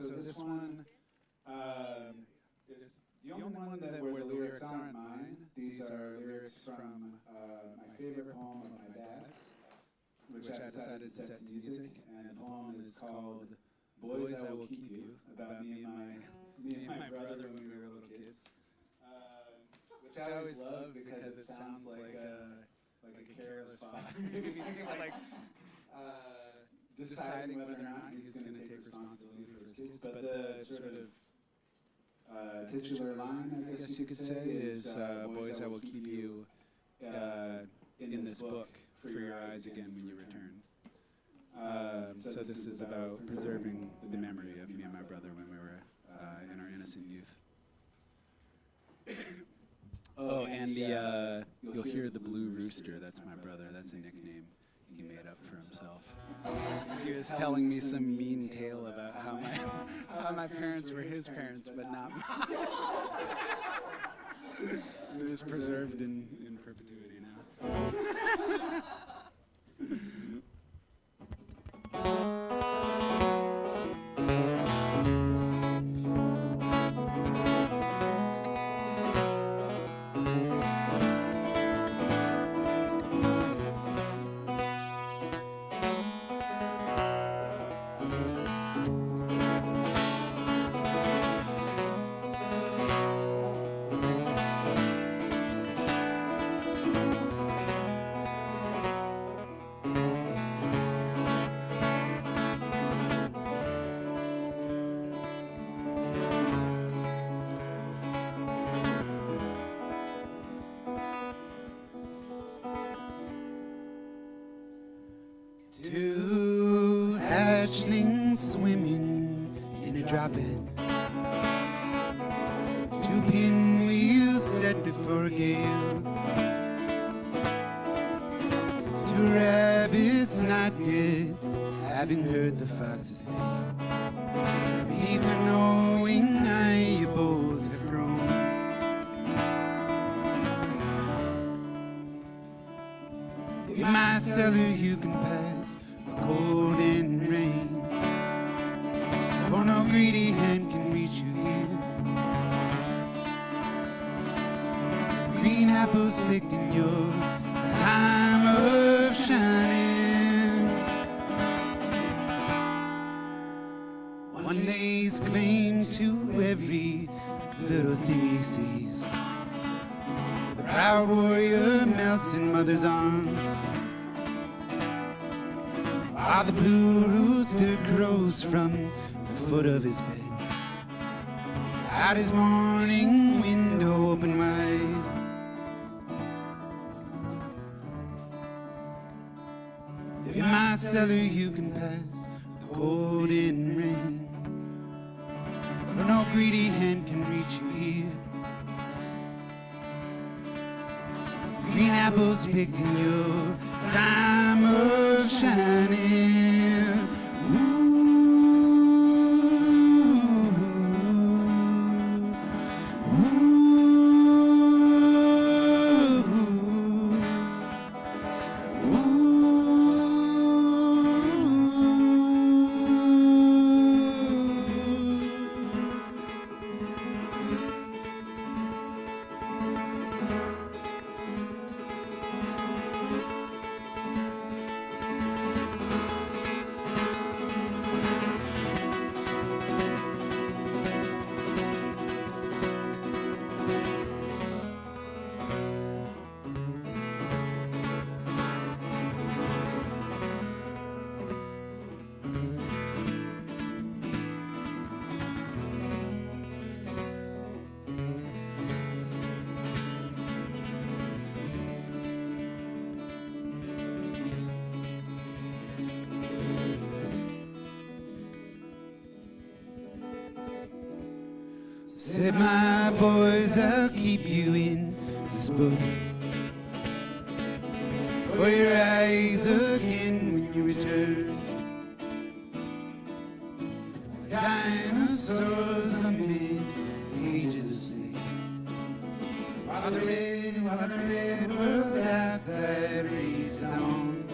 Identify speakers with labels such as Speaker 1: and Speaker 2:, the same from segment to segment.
Speaker 1: So this one is the only one that where the lyrics aren't mine. These are lyrics from my favorite poem of my dad's, which I decided to set to music. And the poem is called "Boys, I Will Keep You," about me and my brother when we were little kids. Which I always love because it sounds like a careless father. Like deciding whether or not he's going to take responsibility for his kids. But the sort of titular line, I guess you could say, is "Boys, I will keep you in this book for your eyes again when you return." So this is about preserving the memory of me and my brother when we were in our innocent youth. Oh, and you'll hear the blue rooster. That's my brother. That's a nickname he made up for himself. He was telling me some mean tale about how my parents were his parents, but not mine. It is preserved in perpetuity now. Two hatchlings swimming in a droplet, two pinwheels set before a gale, two rabbits not yet having heard the fox's tale. Beneath their knowing eye you both have grown. In my cellar you can pass the cold and rain, for no greedy hand can reach you here. Green apples picked in your time of shining, one lays claim to every little thing he sees. The proud warrior melts in mother's arms, while the blue rooster crows from the foot of his bed. Out his morning window open wide, in my cellar you can pass the cold and rain, for no greedy hand can reach you here. Green apples picked in your time of shining. Ooh, said my boys, I'll keep you in this book for your eyes again when you return. Dinosaurs amid ages of sleep, while the red world outside rages on.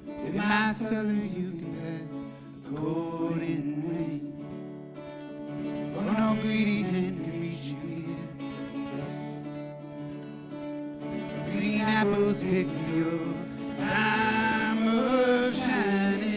Speaker 1: In my cellar you can pass the golden rain. For no greedy hand can reach you here. Green apples picked in your time of shining.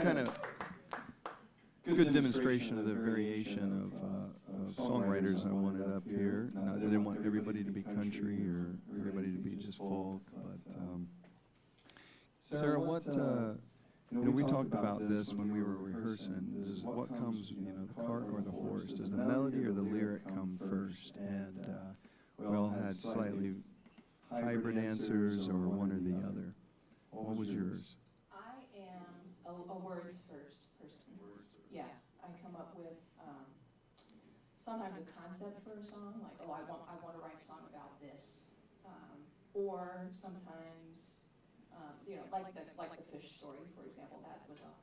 Speaker 2: Kind of good demonstration of the variation of songwriters I wanted up here. Now, I didn't want everybody to be country or everybody to be just folk, but Sarah, what we talked about this when we were rehearsing. Is what comes, the cart or the horse? Does the melody or the lyric come first? And we all had slightly hybrid answers, or one or the other. What was yours?
Speaker 3: A words first person. Yeah, I come up with sometimes a concept for a song, like, oh, I want to write a song about this, or sometimes, like the fish story, for example. That was a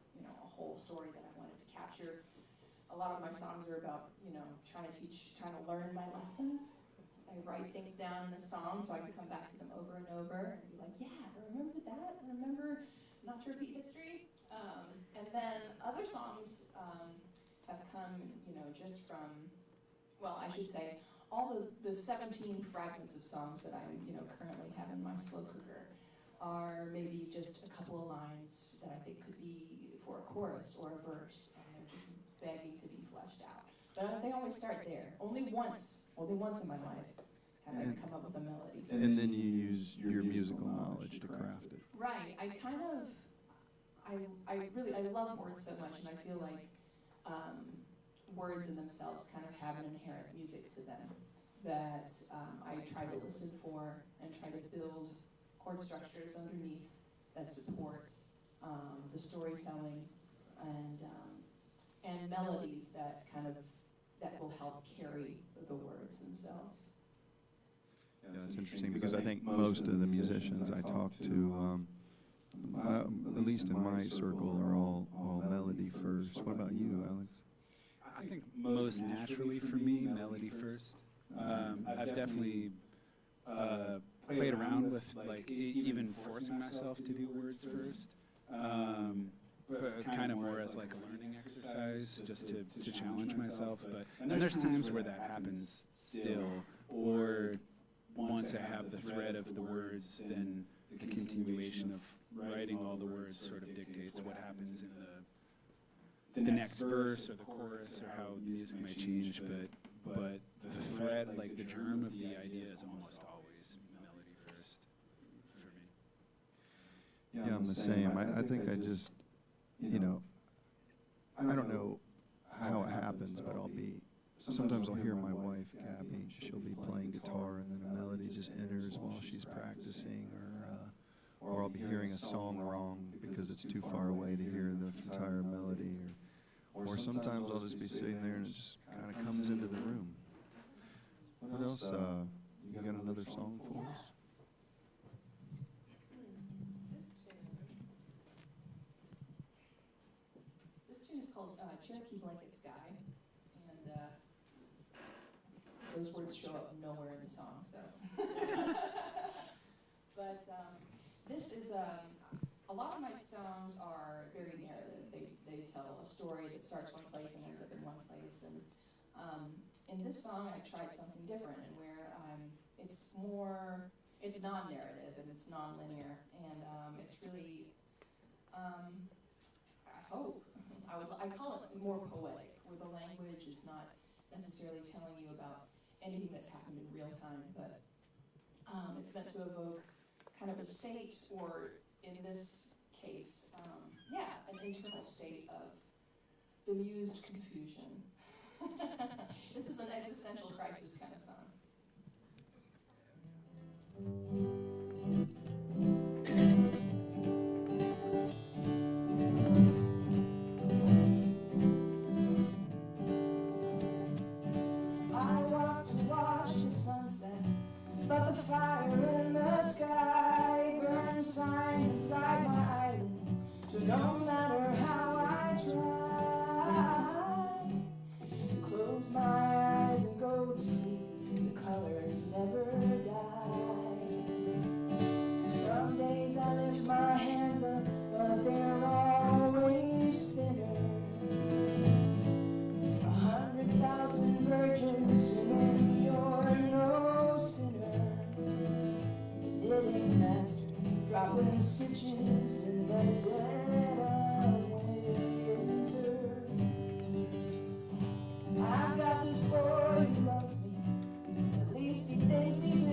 Speaker 3: whole story that I wanted to capture. A lot of my songs are about trying to learn my lessons. I write things down in a song so I can come back to them over and over and be like, yeah, I remember that. I remember not to repeat history. And then other songs have come, just from, well, I should say, all the 17 fragments of songs that I, currently have in my slow cooker are maybe just a couple of lines that I think could be for a chorus or a verse, and they're just begging to be fleshed out. But they always start there. Only once in my life have I come up with a melody.
Speaker 2: And then you use your musical knowledge to craft it.
Speaker 3: Right. I love words so much, and I feel like words in themselves kind of have an inherent music to them that I try to listen for and try to build chord structures underneath that support the storytelling and melodies that will help carry the words themselves.
Speaker 2: Yeah, it's interesting because I think most of the musicians I talk to, at least in my circle, are all melody first. What about you, Alex?
Speaker 1: I think most naturally for me, melody first. I've definitely played around with even forcing myself to do words first, but kind of more as like a learning exercise, just to challenge myself. But and there's times where that happens still, or once I have the thread of the words, then the continuation of writing all the words sort of dictates what happens in the next verse or the chorus or how the music might change. But the thread, like the germ of the idea, is almost always melody first for me.
Speaker 2: Yeah, I'm the same. I think I just, I don't know how it happens, but sometimes I'll hear my wife, Gabby, she'll be playing guitar and then a melody just enters while she's practicing, or I'll be hearing a song wrong because it's too far away to hear the entire melody, or sometimes I'll just be sitting there and it just kind of comes into the room. What else? You got another song for us?
Speaker 3: This tune is called Cherokee Blanket Sky, and those words show up nowhere in the song, so. But this is, a lot of my songs are very narrative. They tell a story that starts one place and ends up in one place. And in this song, I tried something different, and where it's non-narrative and it's non-linear, and it's really, I call it more poetic, where the language is not necessarily telling you about anything that's happened in real time, but it's meant to evoke kind of a state, or in this case, an internal state of bemused confusion. This is an existential crisis kind of song. I walked to watch the sunset, but the fire in the sky burns sign inside my eyelids. So no matter how I try to close my eyes and go to sleep, the colors never die. Some days I lift my hands up, but they're always thinner. 100,000 virgins singing, you're no sinner. Knitting master, dropping stitches in the dead of winter. I've got this boy who loves me, at least he thinks he do.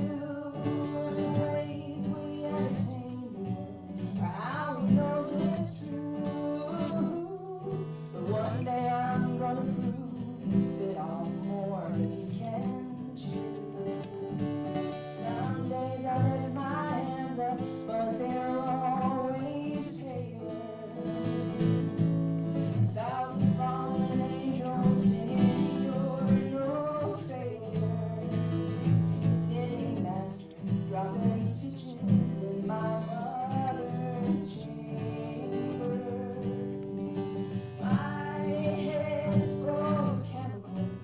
Speaker 3: The ways we entertain the world, or how he knows it's true. But one day I'm gonna prove he's bit off more than he can chew. Some days I lift my hands up, but they're always paler. 1,000 fallen angels singing, you're no failure. Knitting master, dropping stitches in my mother's chamber. My head is full of chemicals,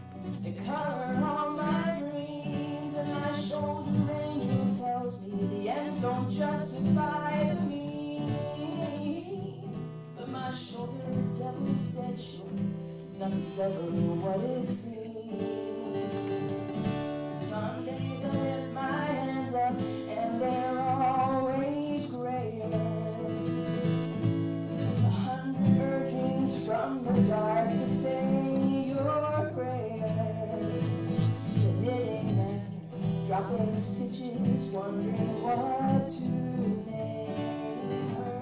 Speaker 3: they color all my dreams, and my shoulder angel tells me the ends don't justify the means. But my shoulder devil's dead sure, nothing's ever what it seems. Some days I lift my hands up, and they're always grayer. 100 urgings from the dark to say you're grayer. The knitting master, dropping stitches, wondering what to name her.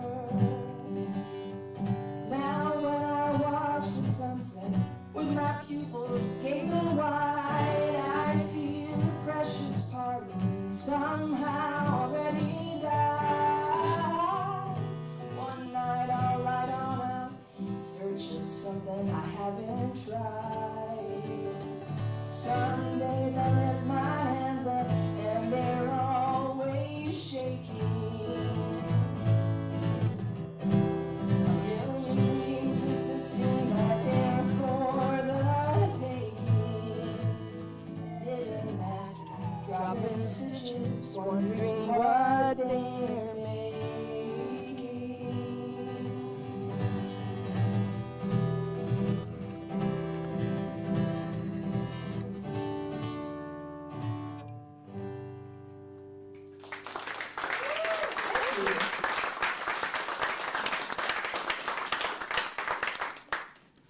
Speaker 3: Now when I watch the sunset, with my pupils gaping wide, I feel the precious part of me somehow already died. One night I'll light on out in search of something I haven't tried. Some days I lift my hands up, and they're always shaking. A million dreams insisting that they're for the taking. Knitting master, dropping stitches, wondering what they're making.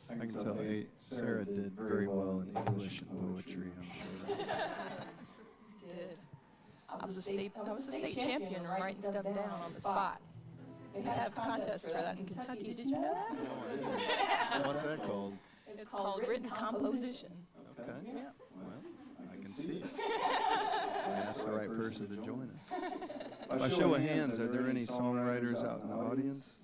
Speaker 2: I can tell Sarah did very well in English and poetry, I'm sure.
Speaker 3: Did. I was a state champion in writing stuff down on the spot. They have contests for that in Kentucky. Did you know that?
Speaker 2: What's that called?
Speaker 3: It's called written composition.
Speaker 2: Okay.
Speaker 3: Yeah.
Speaker 2: Well, I can see it. I asked the right person to join us. By show of hands, are there any songwriters out in the audience?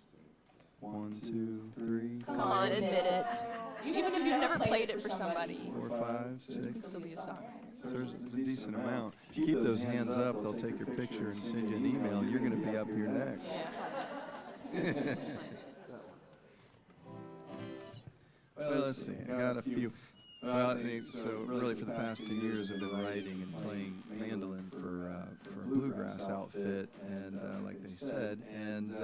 Speaker 2: 1, 2, 3,
Speaker 3: Come on, admit it. Even if you've never played it for somebody.
Speaker 2: 4, 5,
Speaker 3: You can
Speaker 2: 6.
Speaker 3: still be a songwriter.
Speaker 2: So there's a decent amount. If you keep those hands up, they'll take your picture and send you an email. You're going to be up here next.
Speaker 3: Yeah.
Speaker 2: Well, let's see. I got a few. Well, I think so. Really, for the past 2 years, I've been writing and playing mandolin for a bluegrass outfit, and like they said, and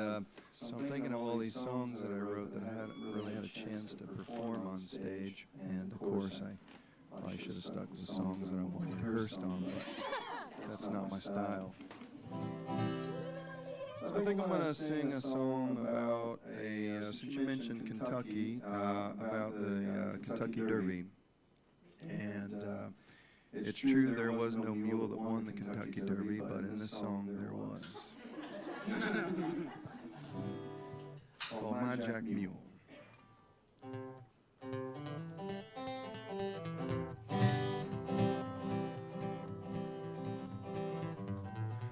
Speaker 2: so I'm thinking of all these songs that I wrote that I hadn't really had a chance to perform on stage, and of course, I probably should have stuck with the songs that I want rehearsed on, but that's not my style. So I think I'm going to sing a song about since you mentioned Kentucky, about the Kentucky Derby. And it's true there was no mule that won the Kentucky Derby, but in this song there was. Called My Jack Mule.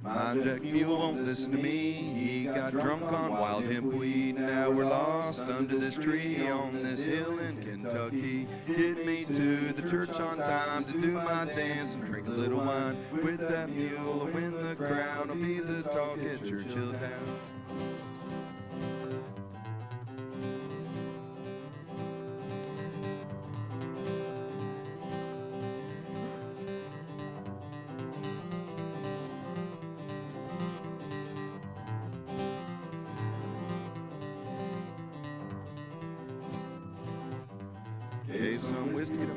Speaker 2: My Jack Mule won't listen to me. He got drunk on wild hemp weed. Now we're lost under this tree on this hill in Kentucky. Get me to the church on time to do my dance and drink a little wine. With that mule, I'll win the crown. I'll be the talk at Churchill Town. Gave some whiskey to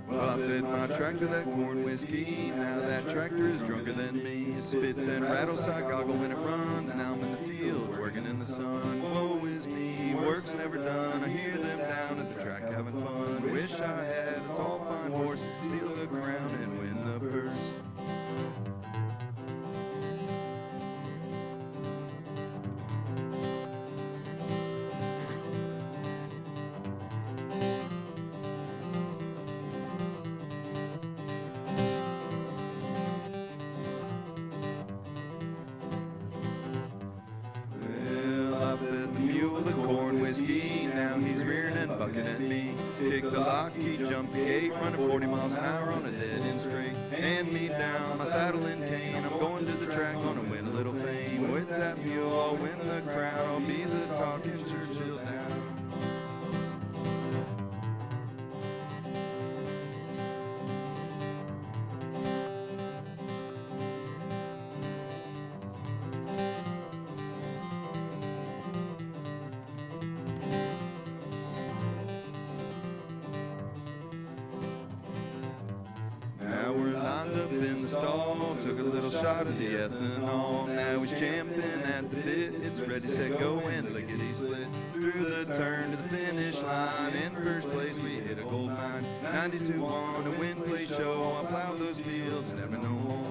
Speaker 2: Well, I fed my tractor that corn whiskey. Now that tractor is drunker than me. It spits and rattles like goggle when it runs. Now I'm in the field working in the sun. Woe is me, work's never done. I hear them down at the track having fun. Wish I had a tall fine horse, steal the crown and win the purse. Now he's rearing and bucking at me. Kick the lock, he jumped the gate, running 40 miles an hour on a dead-end straight. Hand me down my saddle and cane. I'm going to the track, gonna win a little fame. With that mule, I'll win the crown. I'll be the talk in Churchill Town. Up in the stall, took a little shot of the ethanol. Now he's champing at the bit. It's ready, set, go, and lickety split. Through the turn to the finish line. In first place, we hit a gold mine. 92 on a win play show. I plowed those fields, never no more.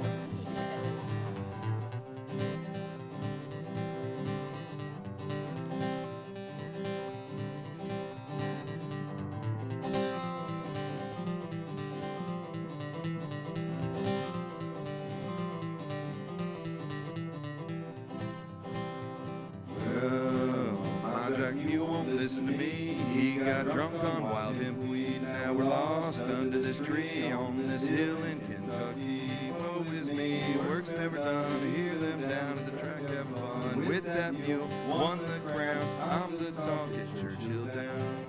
Speaker 2: Jack Mule won't listen to me. He got drunk on wild hemp weed. Now we're lost under this tree on this hill in Kentucky. Woe is me, work's never done. I hear them down at the track having fun. With that mule, won the crown. I'm the talk at Churchill Town.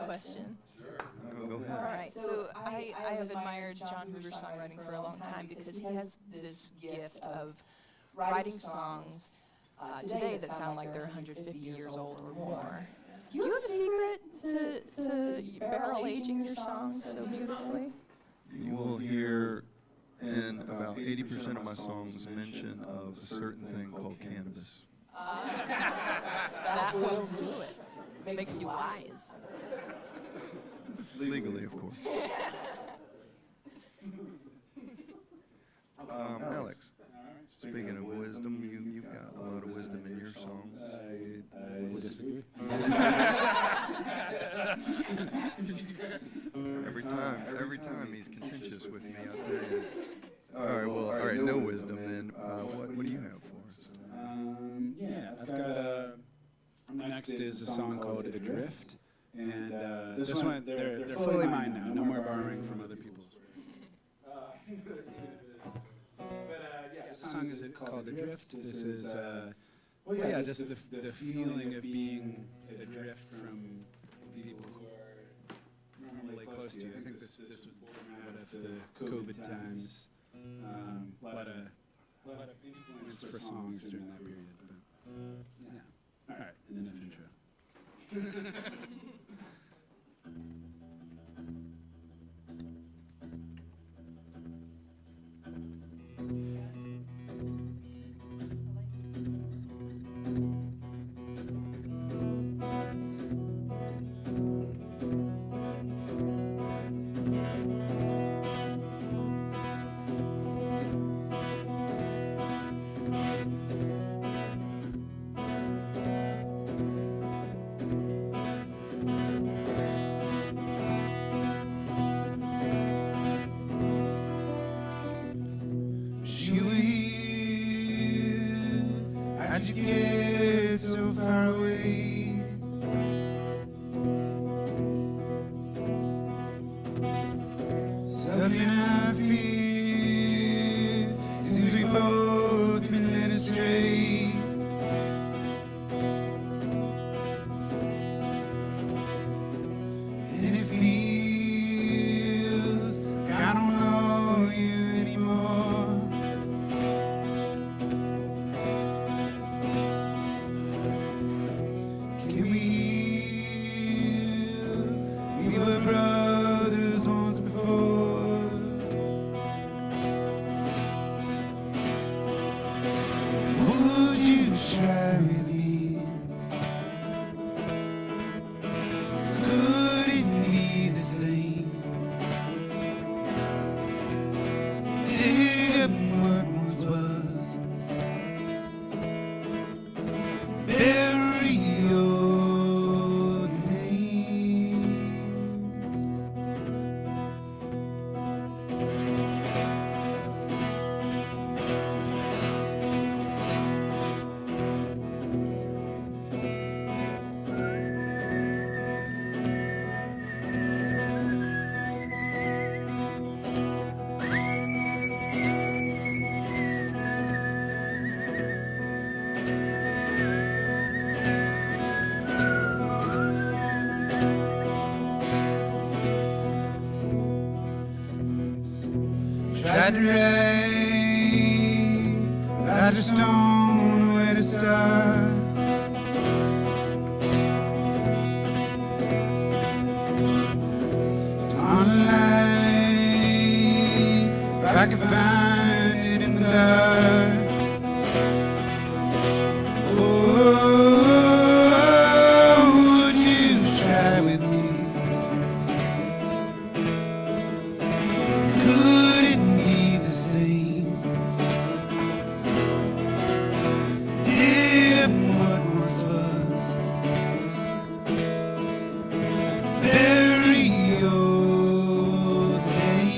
Speaker 4: Question.
Speaker 2: Sure. Go ahead.
Speaker 4: All right, so I have admired John Hoover's songwriting for a long time because he has this gift of writing songs today that sound like they're 150 years old or more. Do you have a secret to barrel aging your songs so beautifully?
Speaker 2: You will hear in about 80% of my songs mention of a certain thing called cannabis.
Speaker 4: That will do it. Makes you wise.
Speaker 2: Legally, of course. Alex, speaking of wisdom, you've got a lot of wisdom in your songs.
Speaker 1: I disagree.
Speaker 2: Every time he's contentious with me, I'll tell you. All right, no wisdom then. What do you have for us?
Speaker 1: Yeah, I've got next is a song called Adrift. And this one, they're fully mine now. No more borrowing from other people's. The song is called Adrift. This is, just the feeling of being adrift from people who are normally close to you. I think this was born out of the COVID times. lot of influence for songs during that period. But, yeah. All right, enough intro. How'd you get so far away? Stuck in our fear, seems we both been led astray. And it feels like I don't know you anymore. We were brothers once before. Would you try with me? Could it be the same? Dig up what once was. Bury your names. Tried to write, but I just don't know where to start. On the line, if I could find it in the dark. Oh, would you try with me? Could it be the same? Dig up what once was. Bury your name.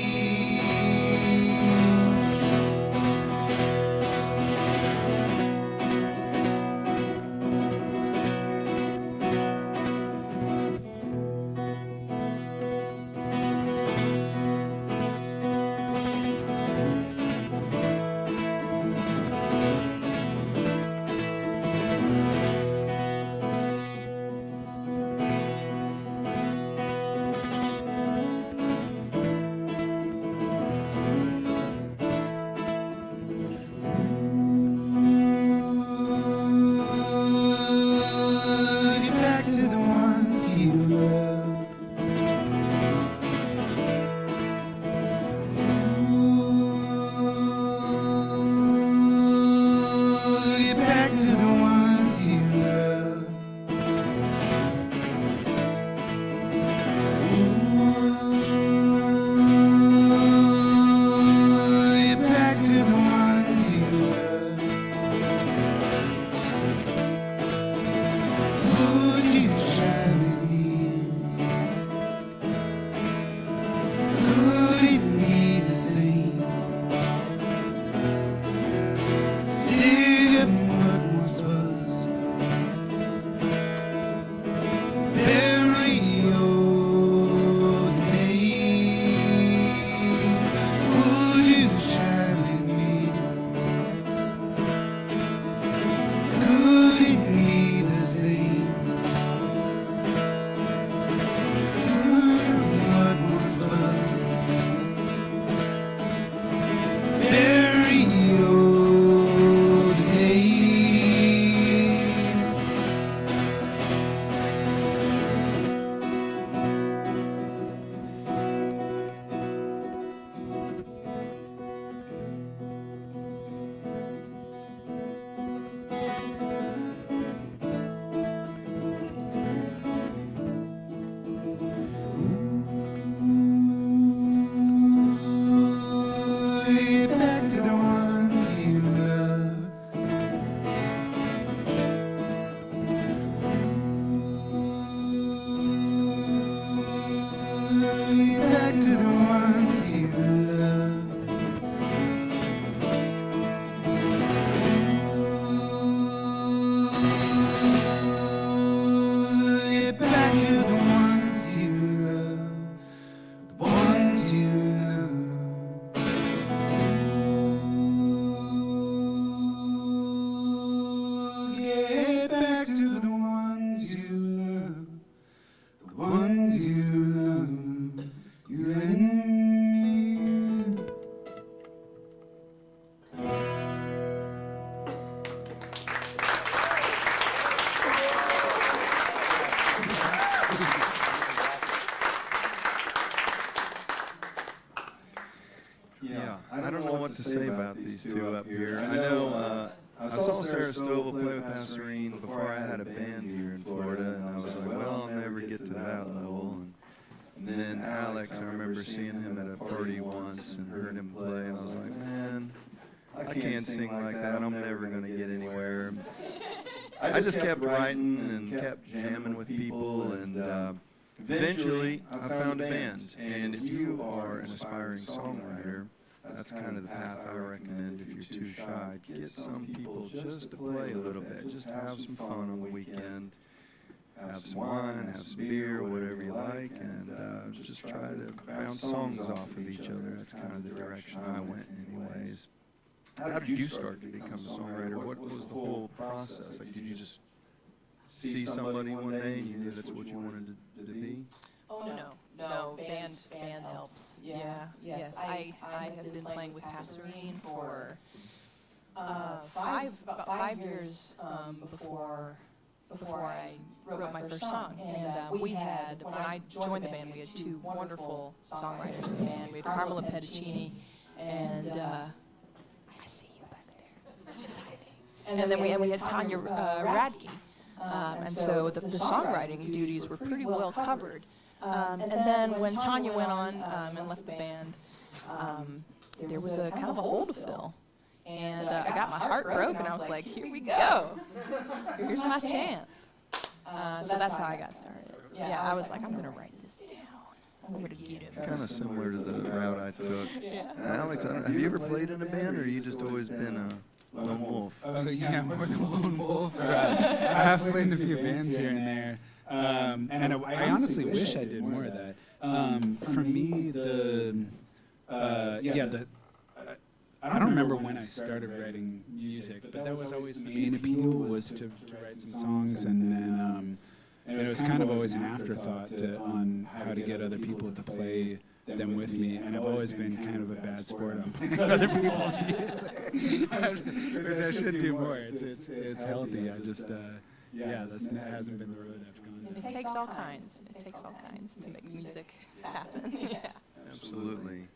Speaker 1: to the ones you love. Get back to the ones you love, the ones you love. Get back to the ones you love, the ones you love, you and me.
Speaker 2: Yeah, I don't know what to say about these two up here. I know I saw Sara Stovall play with Passerine before I had a band here in Florida, and I was like, well, I'll never get to that level. And then Alex, I remember seeing him at a party once and heard him play, and I was like, man, I can't sing like that. I'm never going to get anywhere. I just kept writing and kept jamming with people, and eventually I found a band. And if you are an aspiring songwriter, that's kind of the path I recommend. If you're too shy, get some people just to play a little bit. Just have some fun on the weekend. Have some wine, have some beer, whatever you like, and just try to bounce songs off of each other. That's kind of the direction I went anyways. How did you start to become a songwriter? What was the whole process? Like, did you just see somebody one day and you knew that's what you wanted to be?
Speaker 4: Oh no, band helps. Yeah, yes. I have been playing with Passerine for about 5 years before I wrote my first song. And we had, when I joined the band, we had two wonderful songwriters in the band. We had Carmela Pedicini and I see you back there. She's hiding. And then we had Tanya Radke. And so the songwriting duties were pretty well covered. And then when Tanya went on and left the band, there was a kind of a hole to fill. And I got my heart broken. I was like, here we go. Here's my chance. So that's how I got started. Yeah, I was like, I'm going to write this down. I'm going to get it.
Speaker 2: Kind of similar to the route I took. Alex, have you ever played in a band, or you just always been a lone wolf?
Speaker 1: Yeah, more than a lone wolf. I have played in a few bands here and there. And I honestly wish I did more of that. For me, I don't remember when I started writing music, but that was always the main appeal, was to write some songs, and then and it was kind of always an afterthought on how to get other people to play them with me, and I've always been kind of a bad sport on playing other people's music, which I should do more. It's healthy. I just that hasn't been the road I've gone.
Speaker 4: It takes all kinds. It takes all kinds to make music happen. Yeah.
Speaker 2: Absolutely.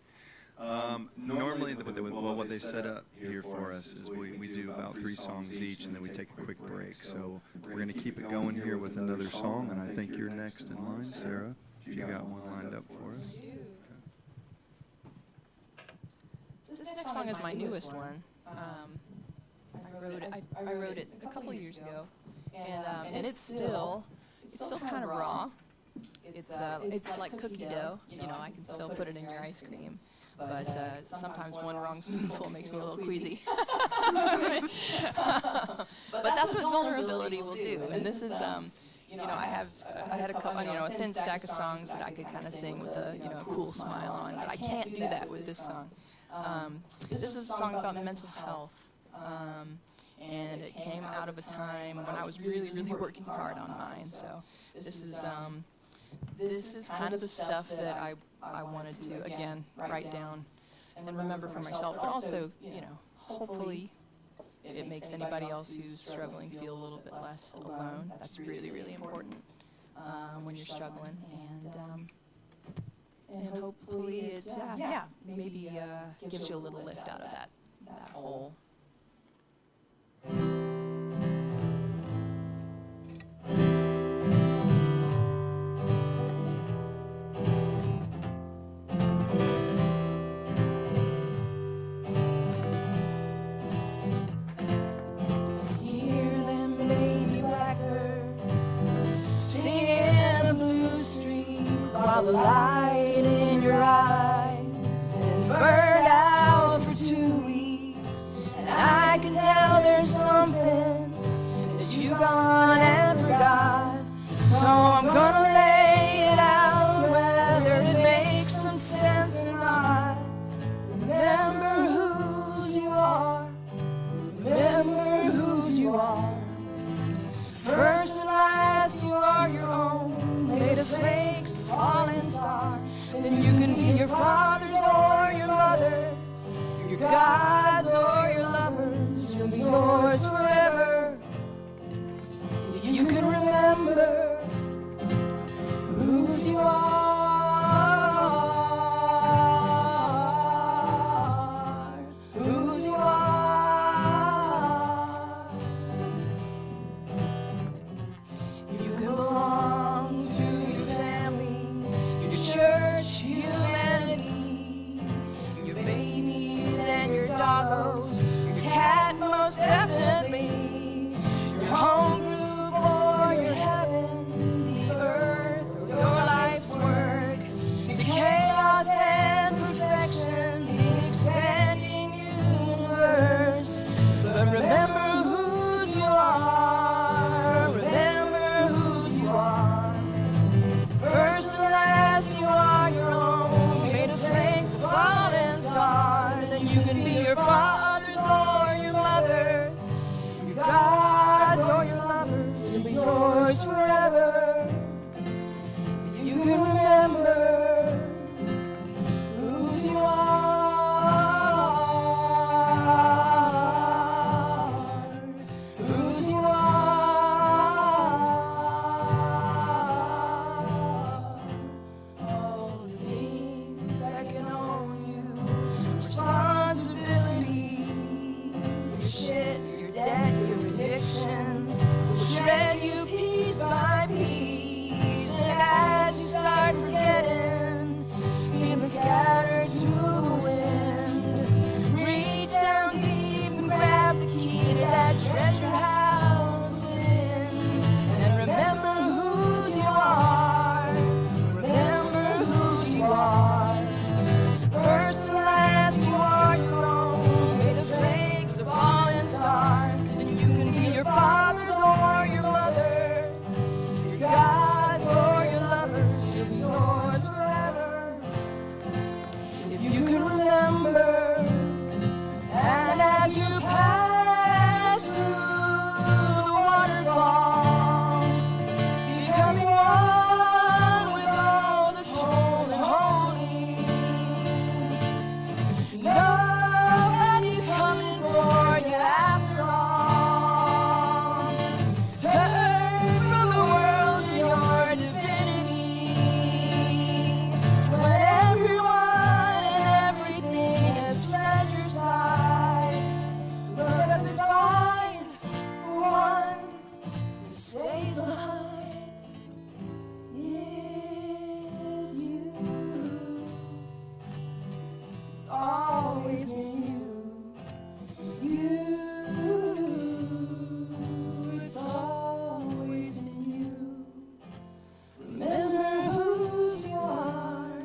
Speaker 2: Normally, what they set up here for us is we do about 3 songs each, and then we take a quick break. So we're going to keep it going here with another song, and I think you're next in line, Sarah. If you got one lined up for us.
Speaker 4: This next song is my newest one. I wrote it a couple of years ago, and it's still kind of raw. It's like cookie dough. You know, I can still put it in your ice cream. But sometimes one wrong spoonful makes me a little queasy. But that's what vulnerability will do. And this is, I had a thin stack of songs that I could kind of sing with a cool smile on. But I can't do that with this song. This is a song about mental health. And it came out of a time when I was really, really working hard on mine. So this is kind of the stuff that I wanted to, again, write down and remember for myself, but also, hopefully it makes anybody else who's struggling feel a little bit less alone. That's really, really important when you're struggling. And hopefully it, maybe gives you a little lift out of that hole.
Speaker 5: While the light in your eyes
Speaker 4: burned out for 2 weeks, and I can tell there's something that you gone and forgot. So I'm gonna lay it out whether it makes some sense or not. Remember whose you are. Remember whose you are. First and last, you are your own, made of flakes, a falling star. Then you can be your father's or your mother's, your gods or your lovers. You'll be yours forever if you can remember whose you are, whose you are. You can belong to your family, your church, humanity, your babies and your doggos, your cat most definitely, your home group or your heaven, the earth or your life's work, to chaos and perfection, the expanding universe. But remember whose you are, remember whose you are. First and last, you are your own, made of flakes, a falling star. Then you can be your father's or your mother's, your gods or your lovers. You'll be yours forever if you can remember whose you are, whose you are. All the things that can own you, responsibilities, your shit, your debt, your addiction, will shred you piece by piece. And as you start forgetting, feeling scattered to the wind, reach down deep and grab the key to that treasure house within. And remember whose you are, remember whose you are. First and last, you are your own, made of flakes, a falling star. Then you can be your father's or your mother's, your gods or your lovers. You'll be yours forever if you can remember. And as you pass through the waterfall, becoming one with all that's whole and holy, nobody's coming for you after all. Turn from the world to your divinity. When everyone and everything has fled your side, look up and find the one that stays behind is you. It's always been you. It's always been you. Remember whose you are.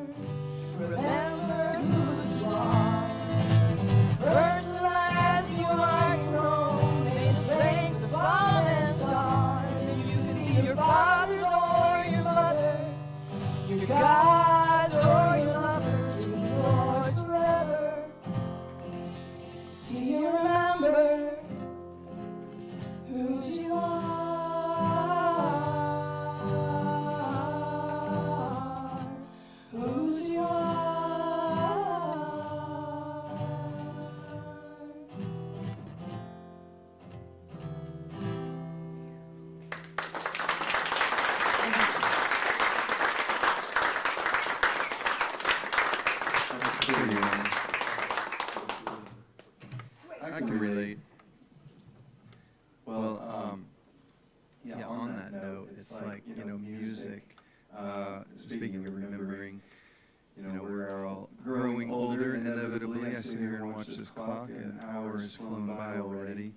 Speaker 4: Remember whose you are. First and last, you are your own, made of flakes, a falling star. And you can be your father's or your mother's, your gods or your lovers. You'll be yours forever. See you remember whose you are, whose you are.
Speaker 2: I can relate. Well, yeah, on that note, it's like, music, speaking of remembering, we're all growing older, inevitably. I sit here and watch this clock, an hour has flown by already.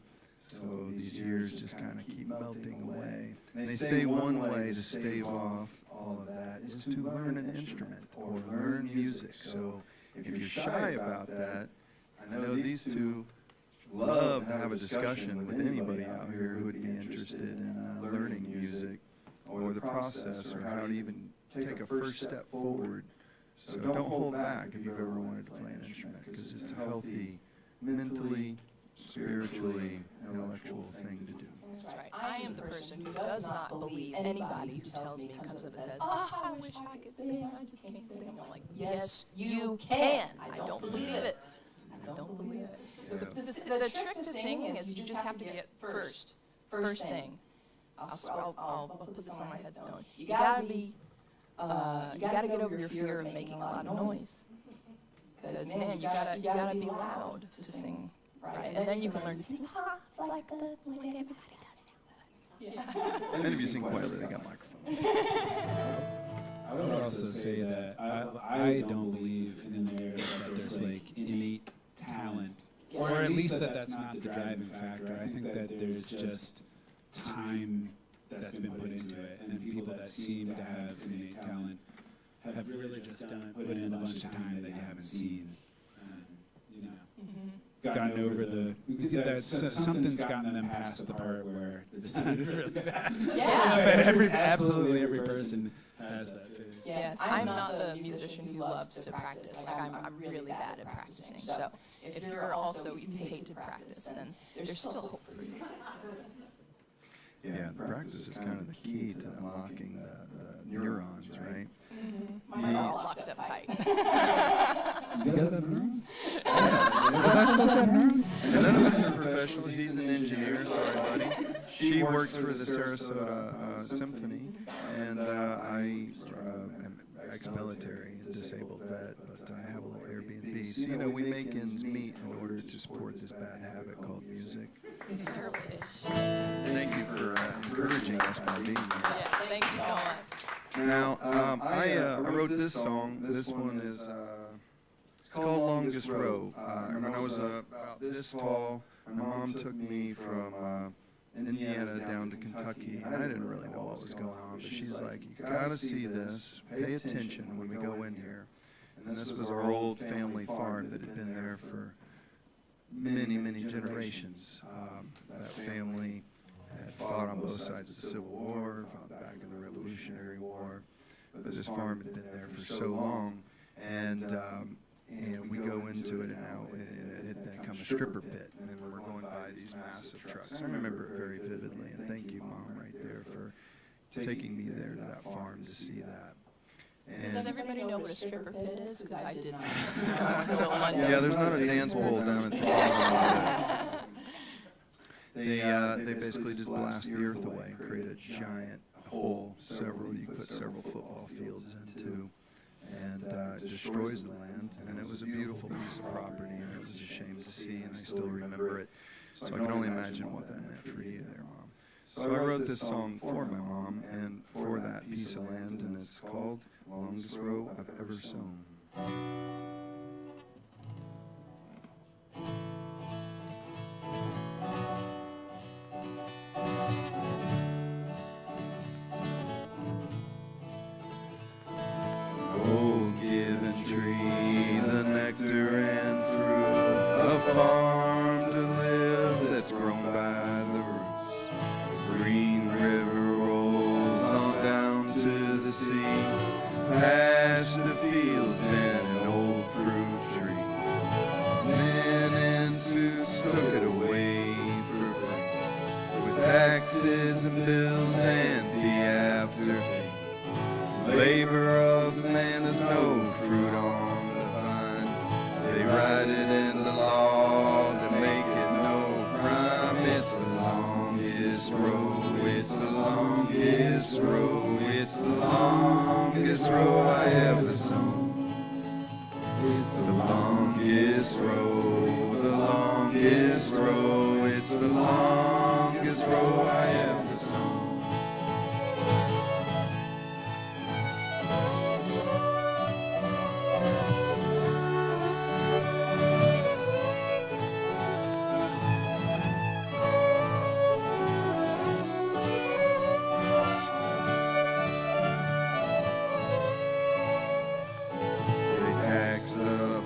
Speaker 2: So these years just kind of keep melting away. And they say one way to stave off all of that is to learn an instrument or learn music. So if you're shy about that, I know these two love to have a discussion with anybody out here who would be interested in learning music or the process or how to even take a first step forward. So don't hold back if you've ever wanted to play an instrument, because it's a healthy, mentally, spiritually, intellectual thing to do.
Speaker 4: That's right. I am the person who does not believe anybody who tells me, comes up and says, "Oh, I wish I could sing, I just can't sing." I'm like, yes, you can. I don't believe it. I don't believe it. The trick to singing is you just have to get first thing. I'll put this on my headstone. You gotta get over your fear of making a lot of noise. Because man, you gotta be loud to sing right, and then you can learn to sing songs like everybody does now. Yeah.
Speaker 2: And if you sing quietly, they got microphones.
Speaker 1: I would also say that I don't believe in there that there's like innate talent, or at least that's not the driving factor. I think that there's just time that's been put into it, and people that seem to have innate talent have really just put in a bunch of time that you haven't seen. Gotten over something's gotten them past the part where it sounded really bad.
Speaker 4: Yeah.
Speaker 1: But absolutely every person has that phase.
Speaker 4: Yes, I'm not the musician who loves to practice. Like I'm really bad at practicing. So if you hate to practice, then there's still hope for you.
Speaker 2: Yeah, the practice is kind of the key to unlocking the neurons, right?
Speaker 4: Mm-hmm. Mine are all locked up tight.
Speaker 1: You guys have neurons? Was I supposed to have neurons?
Speaker 2: None of us are professionals. He's an engineer, sorry, buddy. She works for the Sarasota Symphony, and I am ex-military, disabled vet, but I have a little Airbnb. So, we make ends meet in order to support this bad habit called music.
Speaker 4: It's a terrible itch.
Speaker 2: Thank you for encouraging us by being here.
Speaker 4: Yes, thank you so much.
Speaker 2: Now, I wrote this song. This one is it's called Longest Row. When I was about this tall, my mom took me from Indiana down to Kentucky, and I didn't really know what was going on, but she's like, "You gotta see this, pay attention when we go in here." And this was our old family farm that had been there for many, many generations. That family had fought on both sides of the Civil War, fought back in the Revolutionary War, but this farm had been there for so long, and we go into it, and now it had become a stripper pit, and then we're going by these massive trucks. I remember it very vividly, and thank you, Mom, right there, for taking me there to that farm to see that.
Speaker 4: Does everybody know what a stripper pit is? Because I did not until Monday.
Speaker 2: Yeah, there's not a dance pole down at the bottom of it. They basically just blast the earth away, create a giant hole, you put several football fields into, and it destroys the land. And it was a beautiful piece of property, and it was a shame to see, and I still remember it. So I can only imagine what that meant for you there, Mom. So I wrote this song for my mom and for that piece of land, and it's called Longest Row I've Ever Sown. Oh, given tree, the nectar and fruit, a farm to live that's grown by the roots. Green river rolls on down to the sea, past the fields and an old fruit tree. Men in suits took it away for free, with taxes and bills and fee after fee. Labor of the man is no fruit on the vine. They write it in the law to make it no crime. It's the longest row, it's the longest row, it's the longest row I ever sown. It's the longest row, the longest row, it's the longest row I ever sown. They tax the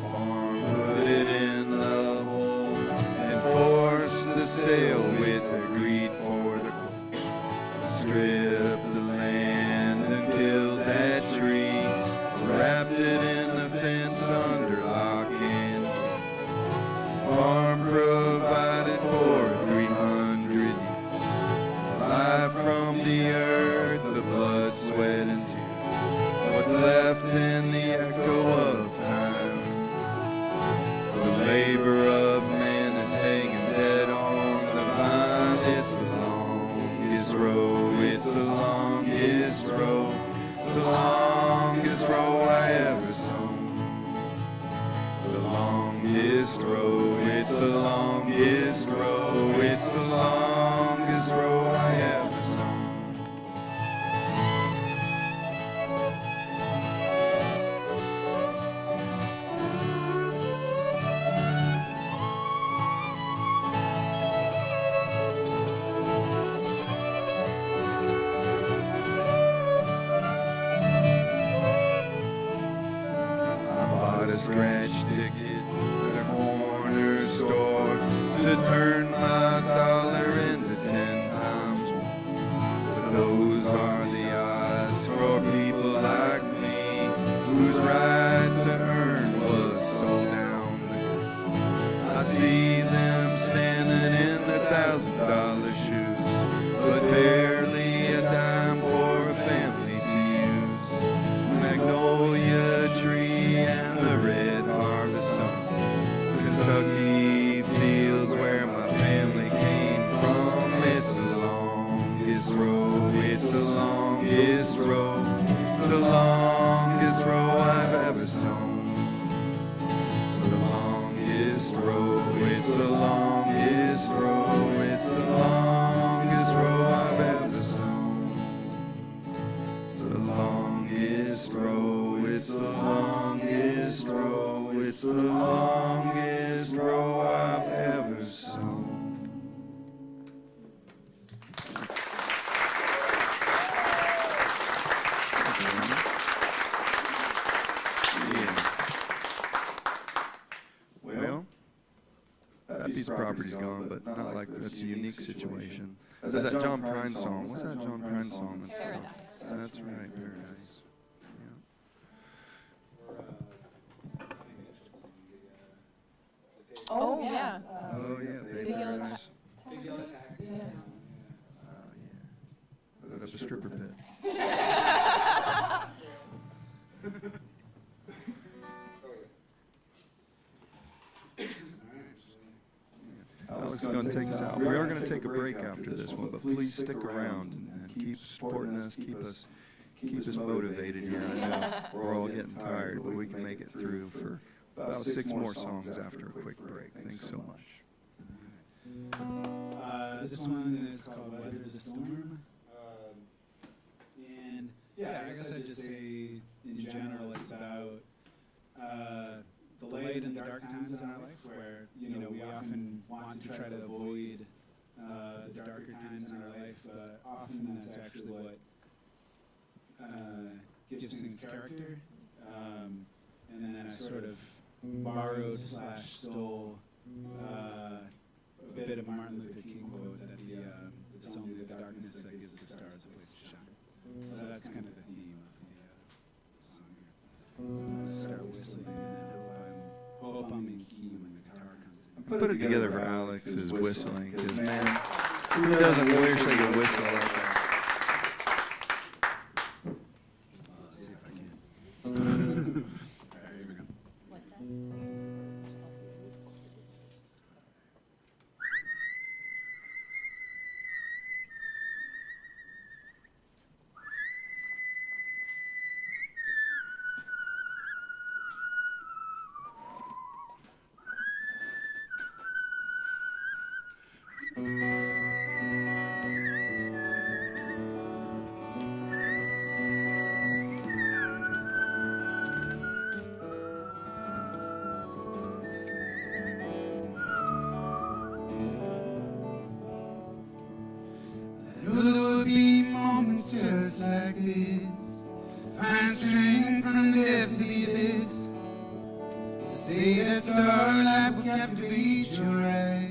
Speaker 2: longest row I ever sung. It's the longest row, it's the longest row, it's the longest row I ever sung. Scratch ticket at a corner store to turn my dollar into 10 times more. But those are the odds for people like me, whose right to earn was so down there. I see them standing in their $1,000 shoes, but barely a dime for a family to use. Magnolia tree and the red harvest sun, Kentucky fields where my family came from. It's the longest row, it's the longest row, it's the longest row I've ever sung. It's the longest row, it's the longest row, it's the longest row I've ever sung. It's the longest row, it's the longest row, it's the longest row I've ever sung. Well, that piece of property's gone, but not like that's a unique situation. There's that John Prine song. What's that John Prine song?
Speaker 4: Paradise.
Speaker 2: That's right, Paradise.
Speaker 4: Oh, yeah.
Speaker 2: Oh yeah, Baby
Speaker 4: Big Yellow
Speaker 2: Paradise.
Speaker 4: Yeah.
Speaker 2: Oh yeah. Put up a stripper pit. Alex is going to take us out. We are going to take a break after this one, but please stick around and keep supporting us, keep us motivated here. I know we're all getting tired, but we can make it through for about 6 more songs after a quick break. Thanks so much.
Speaker 1: This one is called Weather the Storm. And yeah, I guess I'd just say in general it's about the light and the dark times in our life where, we often want to try to avoid the darker times in our life, but often that's actually what gives things character. And then I sort of borrowed / stole a bit of Martin Luther King quote that it's only the darkness that gives the stars a place to shine. So that's kind of the theme of the song here. Let's start whistling and then hope I'm in key when the guitar comes in.
Speaker 2: Put it together for Alex's whistling, because man, who doesn't wish they could whistle like that?
Speaker 1: Let's see if I can. All right, here we go. There would be moments just like this, find strength from the depths of the abyss. Say that starlight will captivate your eyes.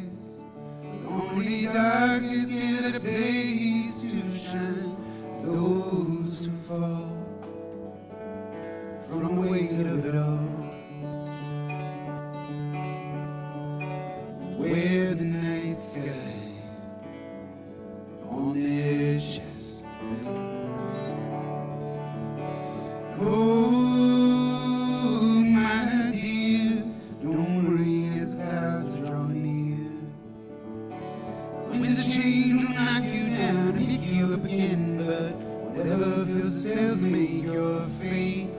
Speaker 1: Only darkness gives it a place to shine. Those who fall from the weight of it all, wear the night sky on their chest. Oh, my dear, don't worry as the clouds are drawing near. Winds of change will knock you down and pick you up again, but whatever fills the sails and make your fate,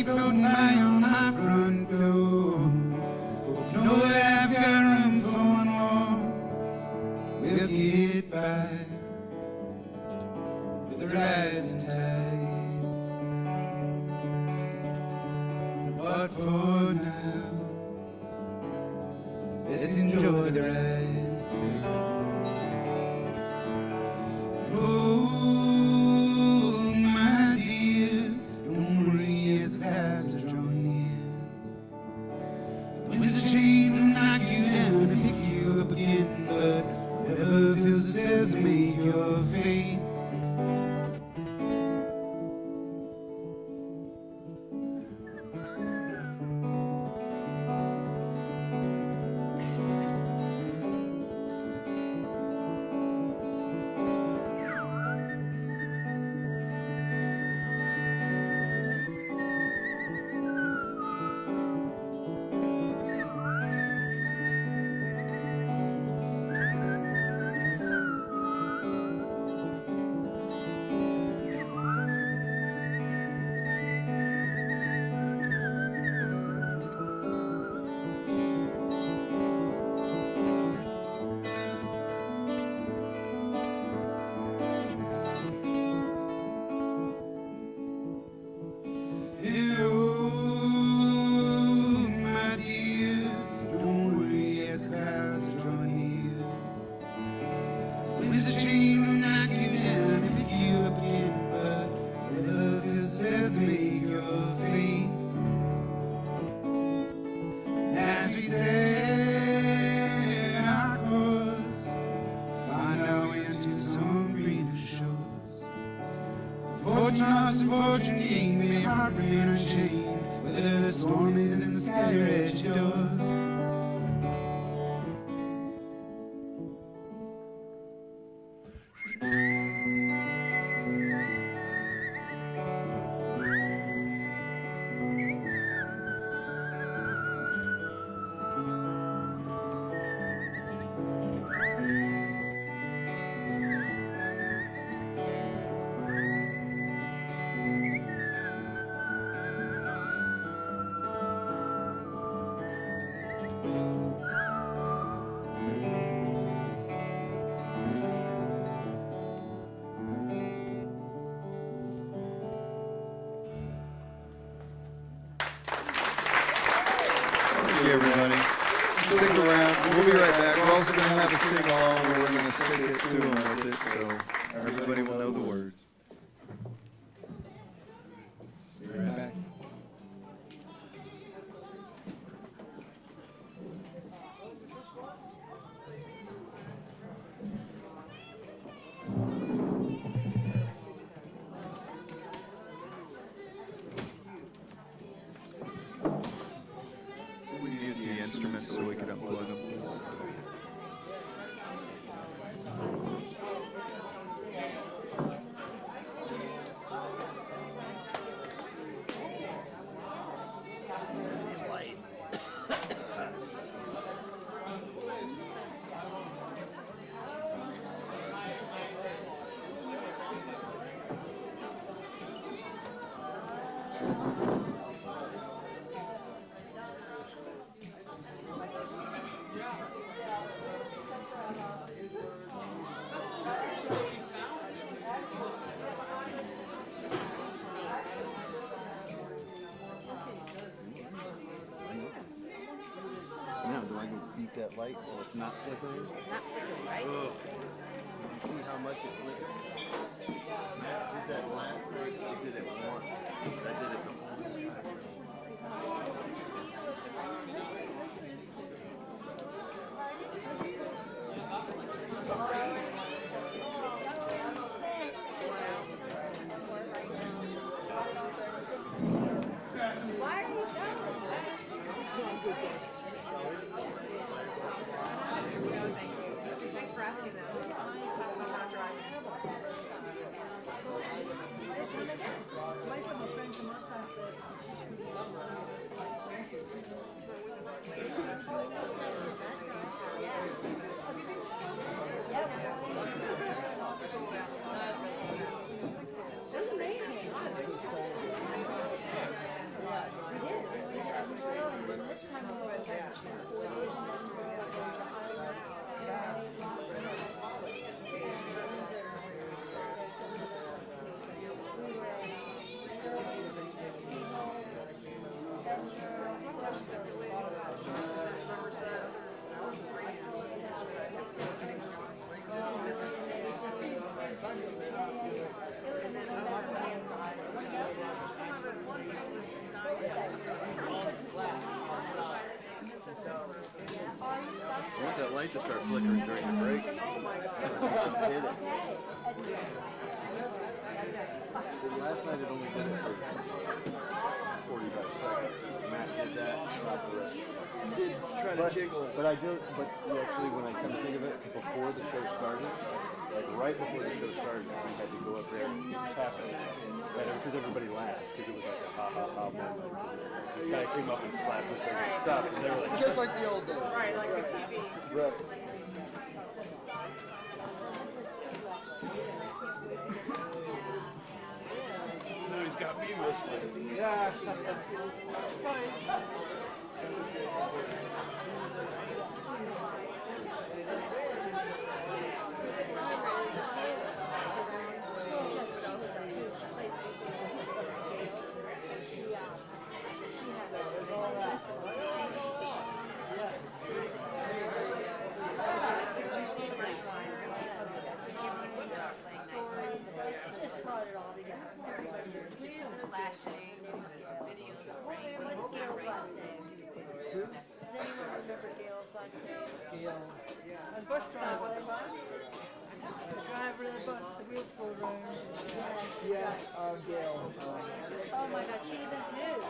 Speaker 1: floating by on my front door. Hope you know that I've got room for one more. We'll get by with the rising tide. But for now, let's enjoy the ride. Oh, my dear, don't worry as the passers draw near. The winds of change will knock you down and pick you up again, but whatever fills the sails to make your fate.
Speaker 2: Everybody, stick around. We'll be right back. We're also going to have a sing-along where we're going to stick it to them with it, so everybody will know the words.
Speaker 1: Be right back.
Speaker 2: Instruments so we can unplug them. That light, or it's not flickering?
Speaker 5: It's not flickering, right?
Speaker 2: Ugh. You see how much it flickers? Matt did that last night. She did it once. I did it the whole time.
Speaker 5: Why are you done? Thanks for asking that. I'm not driving. That's amazing.
Speaker 2: light just started flickering during the break.
Speaker 5: Oh my God.
Speaker 2: Hit it. Last night it only did it for 45 seconds. Matt did that, stopped the rest.
Speaker 6: Try to jiggle it.
Speaker 2: But actually, when I come to think of it, before the show started, like right before the show started, we had to go up there and tap it. Because everybody laughed, because it was like a ha-ha-ha moment. This guy came up and slapped us and stop, and they were like, just like the old days.
Speaker 5: Right, like the TV.
Speaker 2: Right.
Speaker 6: No, he's got me whistling.
Speaker 2: Yeah.
Speaker 5: Flashing, videos of rain. What's Gail's last name? Does anyone remember Gail's last name?
Speaker 7: A bus driver. The driver of the bus, the wheels go round.
Speaker 6: Yes, Gail.
Speaker 7: Oh my God, she does news.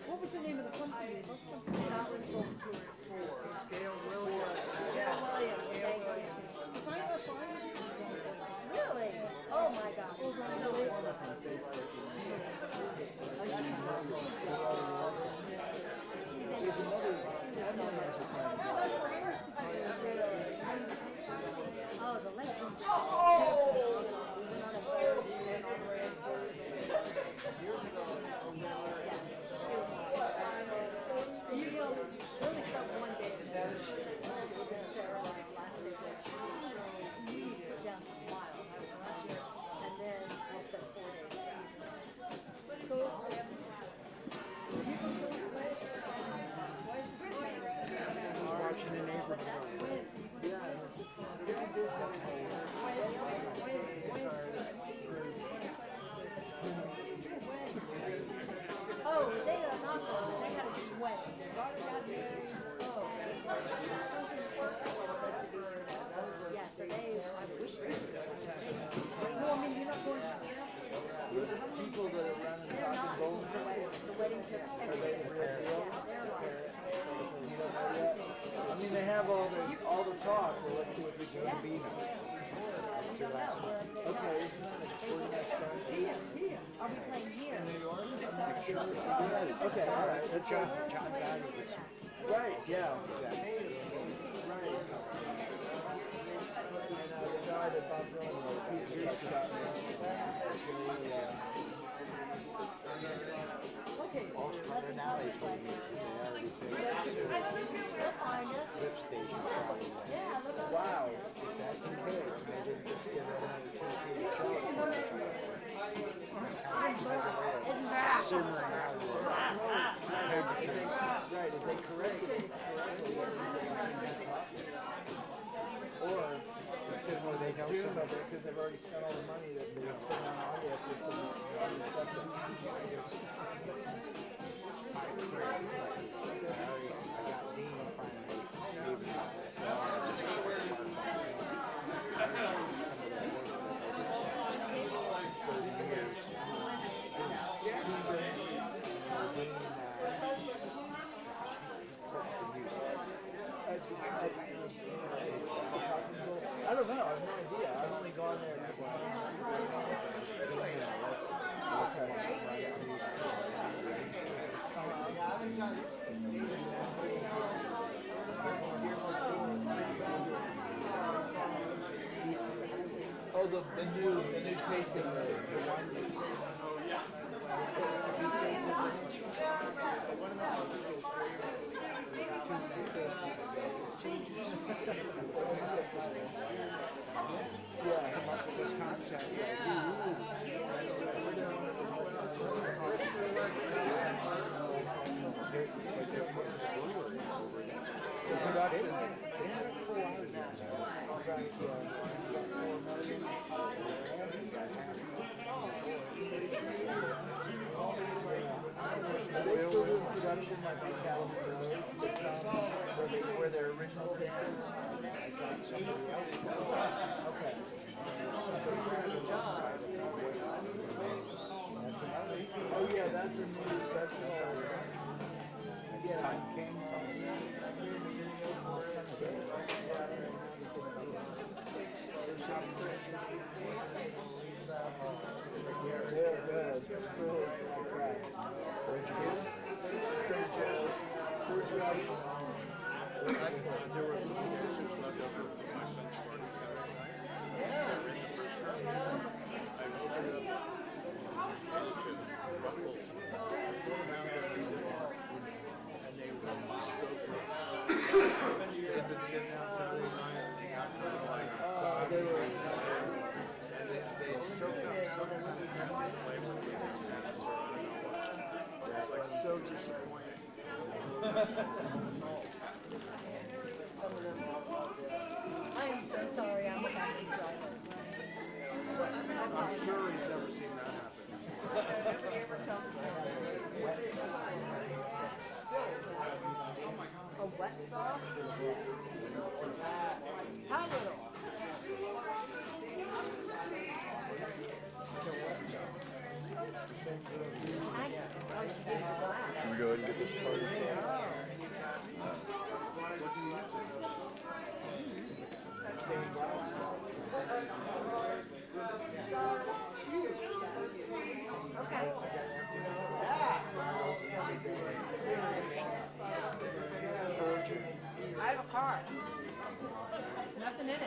Speaker 7: What was the name of the company? What's the company? That was Book Tour 4.
Speaker 6: It's Gail Williams.
Speaker 7: Gail Williams. Thank you. Is that your phone? Really? Oh my God. Oh,
Speaker 6: That's on Facebook.
Speaker 7: Oh, the legend. You really stuck one day to Sarah last week. We put down some miles. And then I spent 4 days. So,
Speaker 6: Watching the neighborhood.
Speaker 7: oh, they are not going. They had a good wedding. Oh. Yeah, so they, I wish they would. No, I mean, you're not going to.
Speaker 6: People that are running
Speaker 7: They're not.
Speaker 6: rock and roll.
Speaker 7: The wedding took
Speaker 6: Are
Speaker 7: every
Speaker 6: they
Speaker 7: day.
Speaker 6: the real deal?
Speaker 7: They're like,
Speaker 6: You don't know yet? I mean, they have all the talk. Well, let's see what we can be now. Okay, isn't that a pretty nice country?
Speaker 7: are we playing here?
Speaker 6: New York? I'm not sure. Okay, all right. That's John Right, yeah. Right. And the guy that Bob Dylan wrote, Petersburg, shot me.
Speaker 7: Okay.
Speaker 2: They're now they told me
Speaker 7: They'll find us.
Speaker 2: lift station probably.
Speaker 7: Yeah, look up.
Speaker 6: Wow, if that's the case, they didn't just get another 2 feet
Speaker 7: Edinburgh.
Speaker 6: simmering out of temperature. Right, if they corrected it correctly, or instead of what they do about it, because they've already spent all the money that they spent on an audio system on the septic. I don't know. I have no idea. I've only gone there twice. Oh, the new tasting room. Yeah, come up with this concept. The production, they had a full out now. They still do production. production like Excalibur Road where their original tasting? Somebody else? Okay. Oh yeah, that's more. Yeah. Yeah, good. Cool. Right.
Speaker 8: There were some dancers left over from my son's party Saturday night. They were in the first round. I opened up sandwiches, ruffles, found their music, and they were so close. They had been sitting out Saturday night, and they got to like
Speaker 6: They were.
Speaker 8: and they soaked up so much of the flavor with it, and it's like so disappointing.
Speaker 7: I'm so sorry, I'm a taxi driver.
Speaker 8: I'm sure he's never seen that happen.
Speaker 7: A wet saw? How little?
Speaker 2: Can we go ahead and get this party started?
Speaker 7: Okay. I have a car. Nothing in it.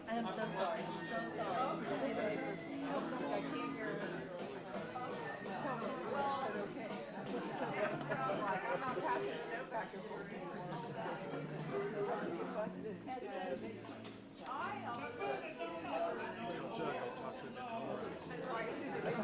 Speaker 7: I am so sorry.
Speaker 8: Tell Doug I'll talk to him in the morning.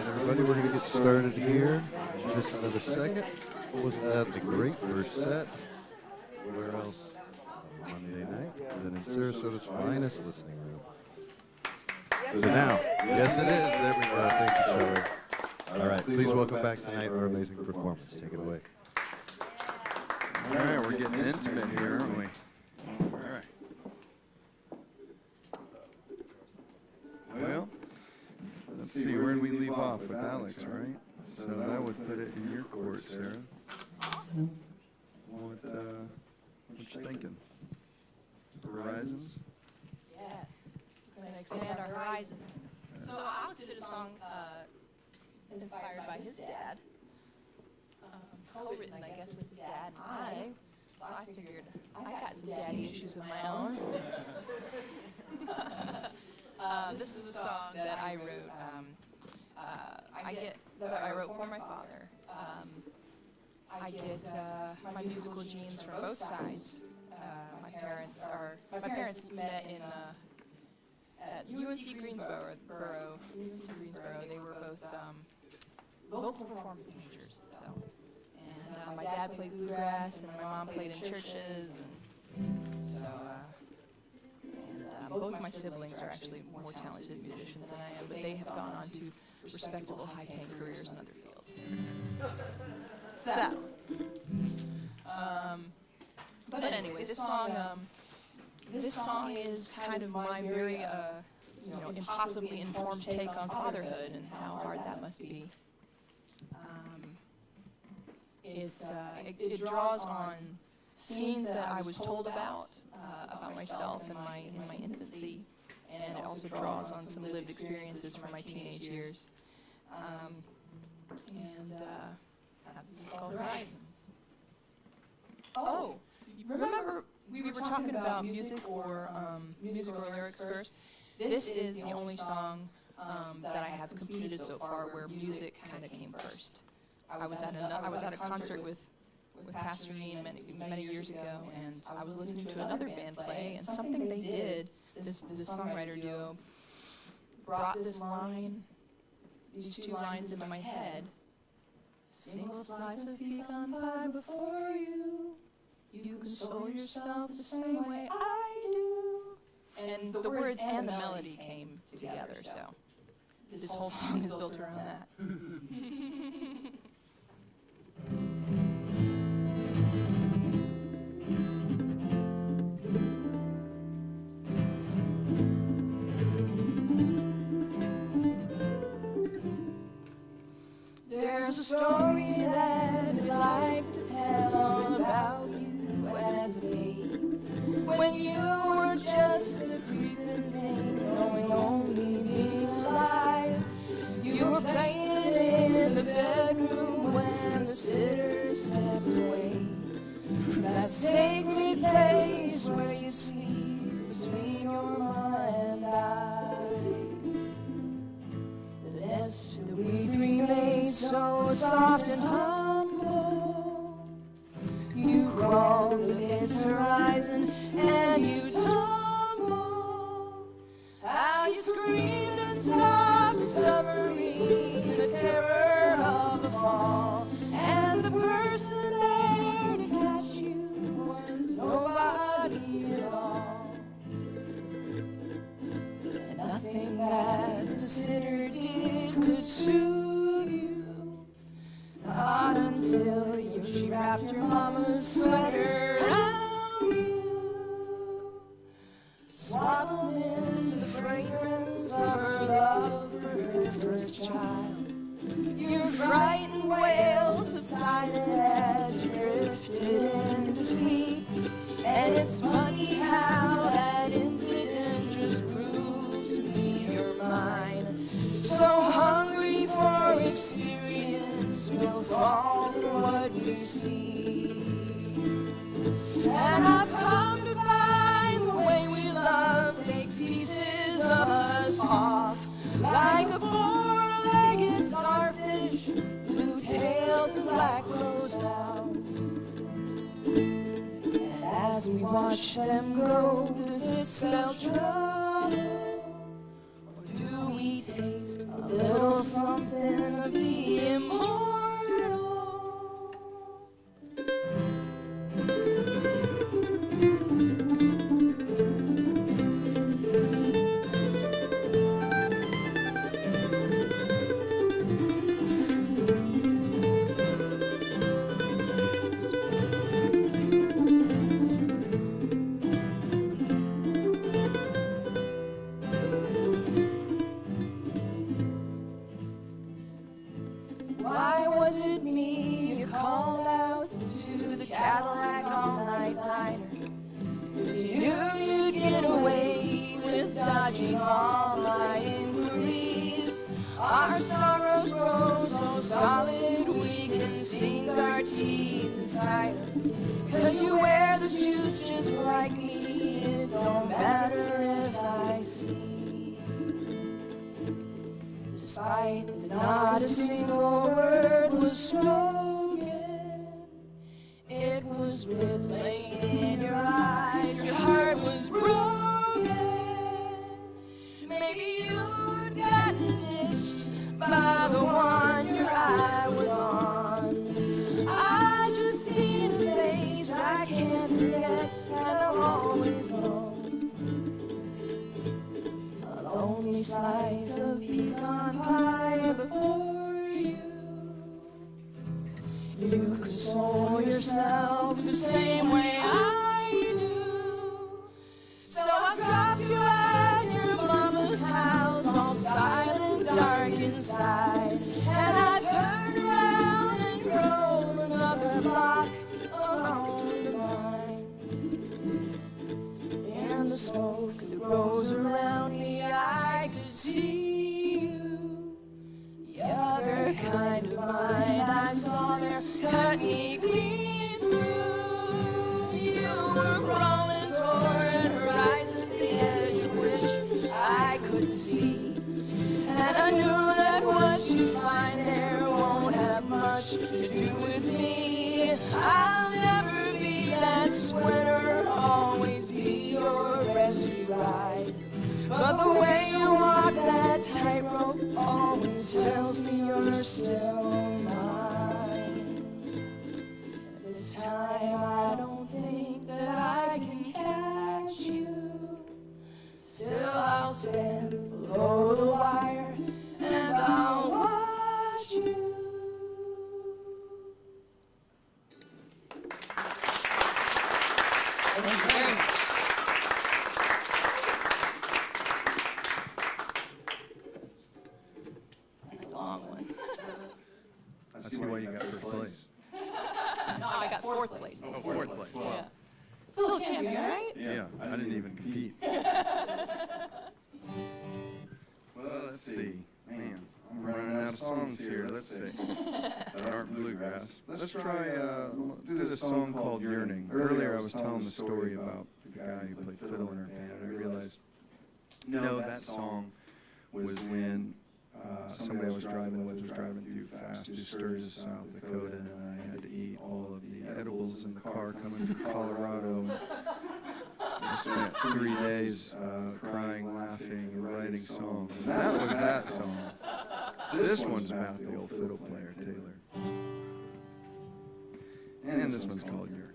Speaker 2: Everybody, we're going to get started here in just another second. Wasn't that the great first set? Where else? Monday night, and then in Sarasota's finest listening room. So now, yes it is. There we go. Thank you, Shelley. All right, please welcome back tonight our amazing performance. Take it away. All right, we're getting intimate here, aren't we? All right. Well, let's see, where did we leave off with Alex, right? So that would put it in your court, Sarah. What you thinking? Horizons?
Speaker 4: Yes, we're going to expand our horizons. So Alex did a song inspired by his dad, co-written, I guess, with his dad and so I figured I got some daddy issues of my own. This is a song that I wrote. I wrote for my father. I get my musical genes from both sides. My parents met in at UNC Greensboro. They were both vocal performance majors. So, and my dad played bluegrass, and my mom played in churches, and so. Both my siblings are actually more talented musicians than I am, but they have gone on to respectable, high-paying careers in other fields. So, but anyway, this song is kind of my very impossibly informed take on fatherhood and how hard that must be. It draws on scenes that I was told about myself in my infancy, and it also draws on some lived experiences from my teenage years. This is called Horizons. Oh, remember we were talking about music or lyrics first? This is the only song that I have completed so far where music kind of came first. I was at a concert with Passerine many years ago, and I was listening to another band play, and something they did, this songwriter duo, brought these two lines into my head. Single slice of pecan pie before you, you console yourself the same way I do. And the words and the melody came together, so this whole song is built around that. There's a story that we like to tell about you as a babe, when you were just a creeping thing, knowing only being alive. You were playing in the bedroom when the sitter stepped away from that sacred place where you sleep between your mama and I. The nest that we three made so soft and humble, you crawled to its horizon and you tumbled. How you screamed and sobbed, discovering the terror of the fall, and the person there to catch you was nobody at all. And nothing that the sitter did could soothe you, not until she wrapped your mama's sweater around you, swaddled in the fragrance of her love for her first child. Your frightened wails subsided as you drifted into sleep, and it's funny how that incident just proves to be your mind. So hungry for experience, we'll fall for what we see. And I've come to find the way we love takes pieces of us off, like a four-legged starfish, blue tails and black rose bells. And as we watch them go, does it spell trouble? Or do we taste a little something of the immortal? Why was it me you called out to the Cadillac all-night diner? 'Cause you knew you'd get away with dodging all my inquiries. Our sorrows grow so solid we can sink our teeth inside them. 'Cause you wear the juice just like me, it don't matter if I see. Despite that not a single word was spoken, it was writ plain in your eyes, your heart was broken. Maybe you'd gotten ditched by the one your eye was on. I just seen a face I can't forget, and I'll always know. A lonely slice of pecan pie before you. You console yourself the same way I do. So I dropped you at your mama's house. side, and I turned around and drove another block along the line. In the smoke that rose around me, I could see you. The other kind of mind I saw there cut me clean through. You were crawling toward an horizon, the edge of which I could see. And I knew that what you find there won't have much to do with me. I'll never be that sweater, always be your rescue ride. But the way you walk that tightrope always tells me you're still mine. This time I don't think that I can catch you. Still I'll stand below the wire and I'll watch you. Thank you very much. That's a long one.
Speaker 2: I see why you got first place.
Speaker 4: No, I got fourth place.
Speaker 2: Oh, fourth place. Wow.
Speaker 4: Yeah. Still champion, right?
Speaker 2: Yeah, I didn't even compete. Well, let's see. Man, I'm running out of songs here. Let's see. That aren't bluegrass. Let's try, do this song called Yearning. Earlier I was telling the story about the guy who played fiddle in our band, and I realized, no, that song was when somebody I was driving with was driving too fast through Sturgis, South Dakota, and I had to eat all of the edibles in the car coming from Colorado. I spent 3 days crying, laughing, and writing songs. And that was that song. This one's about the old fiddle player, Taylor. And this one's called Yearning.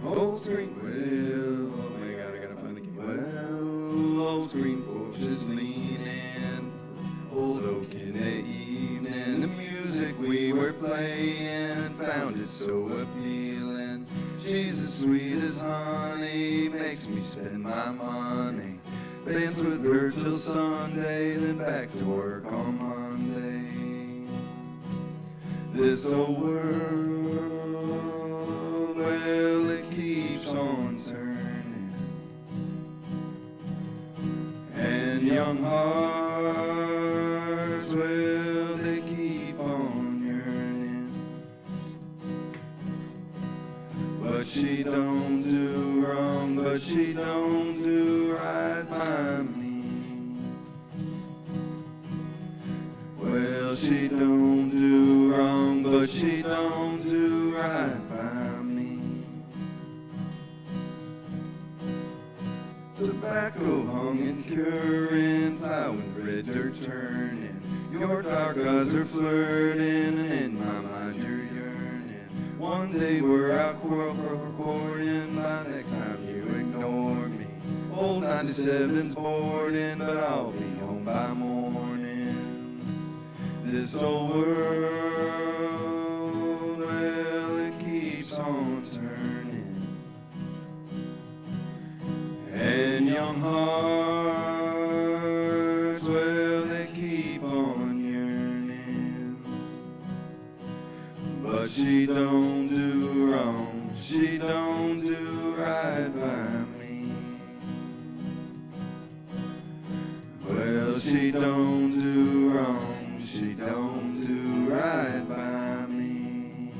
Speaker 2: Old green, well, oh my God, I gotta find the key. Well, old green porch is leaning, old oak in the evening. The music we were playing found it so appealing. She's as sweet as honey, makes me spend my money. Dance with her till Sunday, then back to work on Monday. This old world, well, it keeps on turning, and young hearts, well, they keep on yearning. But she don't do wrong, but she don't do right by me. Well, she don't do wrong, but she don't do right by me. Tobacco hung and curing, plowing red dirt turning. Your dark eyes are flirting, and in my mind you're yearning. One day we're out courting, by next time you ignore me. Old 97's boarding, but I'll be home by morning. This old world, well, it keeps on turning, and young hearts, well, they keep on yearning. But she don't do wrong, she don't do right by me. Well, she don't do wrong, she don't do right by me.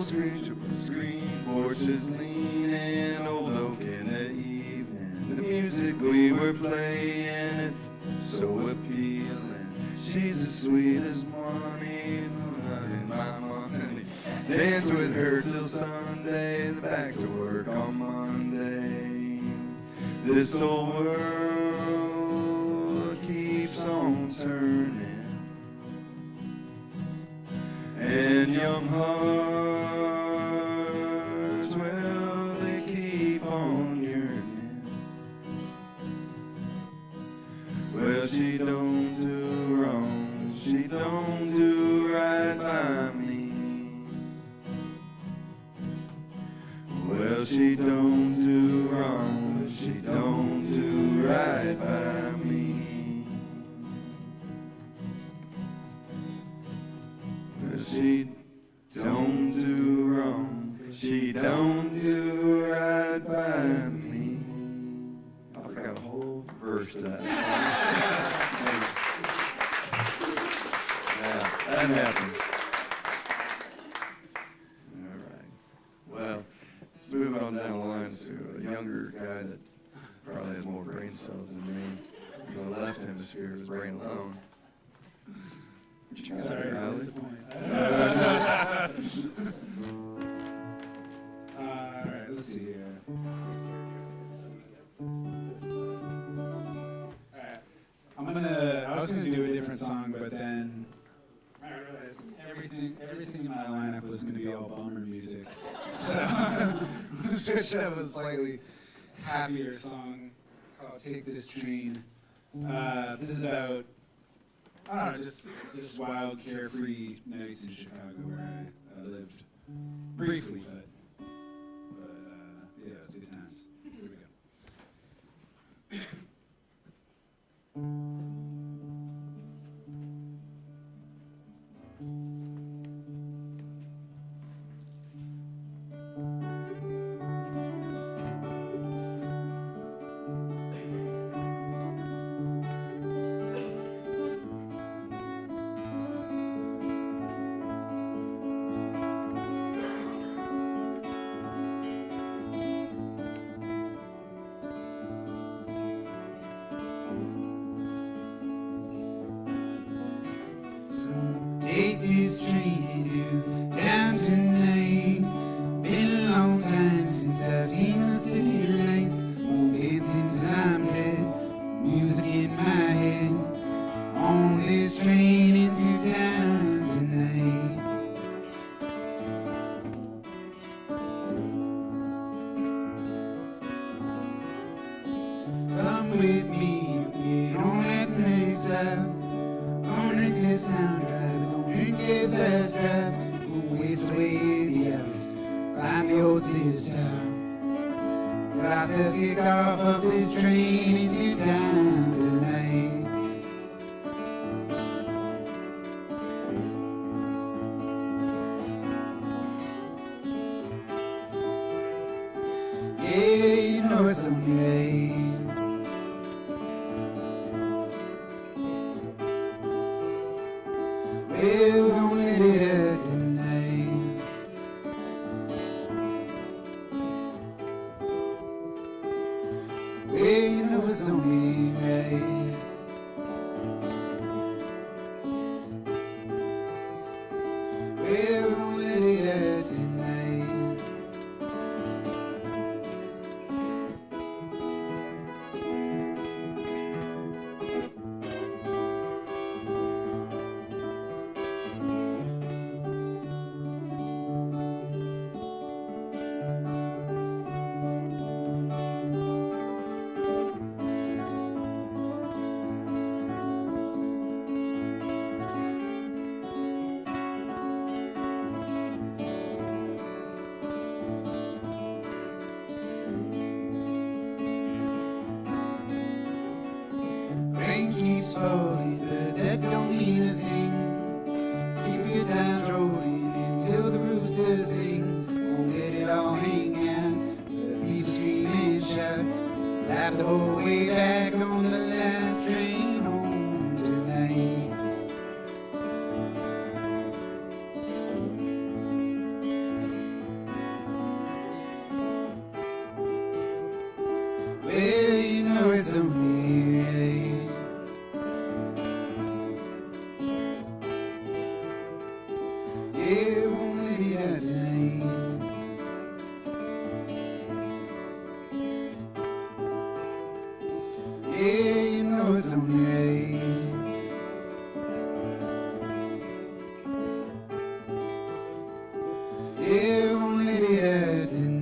Speaker 2: screen porches leaning, old oak in the evening. The music we were playing, so appealing. She's as sweet as money, my money. Dance with her till Sunday, back to work on Monday. This old world keeps on turning, and young hearts, well, they keep on yearning. Well, she don't do wrong, she don't do right by me. Well, she don't do wrong, she don't do right by me. Well, she don't do wrong, she don't do right by me. I forgot a whole verse to that. Yeah, that happens. All right. Well, let's move on down the line to a younger guy that probably has more brain cells than me. The left hemisphere of his brain alone. What you got
Speaker 1: Sorry
Speaker 2: there,
Speaker 1: to
Speaker 2: Alex?
Speaker 1: disappoint. Alright, let's see here. Alright, I was gonna do a different song, but then I realized everything in my lineup was gonna be all bummer music. So let's switch up a slightly happier song called Take This Train. This is about, I don't know, just wild, carefree nights in Chicago where I lived briefly, but yeah, it's good times. Here we go. Take this train to down tonight. Been a long time since I've seen the city lights. Oh, it's in time, dead music in my head. On this train into town tonight. Come with me, get on that next stop. Don't drink this sound drive, don't drink it fast drive. Don't waste away the hours, climb the old Sears Tower. Process kick off of this train into town tonight. Yeah, you know it's only right. We're gonna let it out tonight. Well, you know it's only right. We're gonna let it out tonight. It won't let it out tonight. Yeah, you know it's only right. It won't let it out tonight.